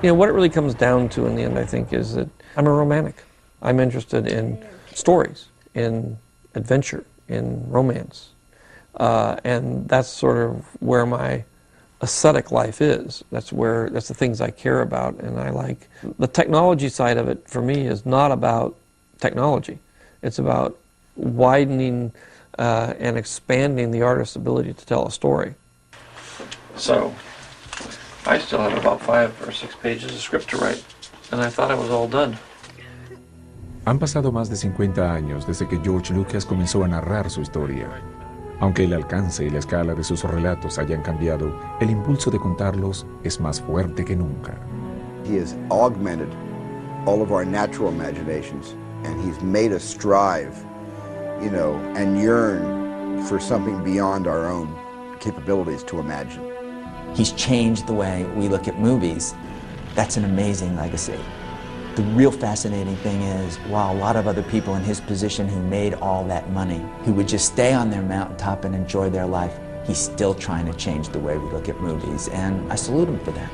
You know, what it really comes down to in the end, I think, is that I'm a romantic. I'm interested in stories, in adventure, in romance. And that's sort of where my aesthetic life is. That's the things I care about and I like. The technology side of it, for me, is not about technology. It's about widening and expanding the artist's ability to tell a story. So, I still have about 5 or 6 pages of script to write, and I thought I was all done. Han pasado más de 50 años desde que George Lucas comenzó a narrar su historia. Aunque el alcance y la escala de sus relatos hayan cambiado, el impulso de contarlos es más fuerte que nunca. He has augmented all of our natural imaginations, and he's made us strive, you know, and yearn for something beyond our own capabilities to imagine. He's changed the way we look at movies. That's an amazing legacy. The real fascinating thing is, while a lot of other people in his position who made all that money, who would just stay on their mountaintop and enjoy their life, he's still trying to change the way we look at movies, and I salute him for that.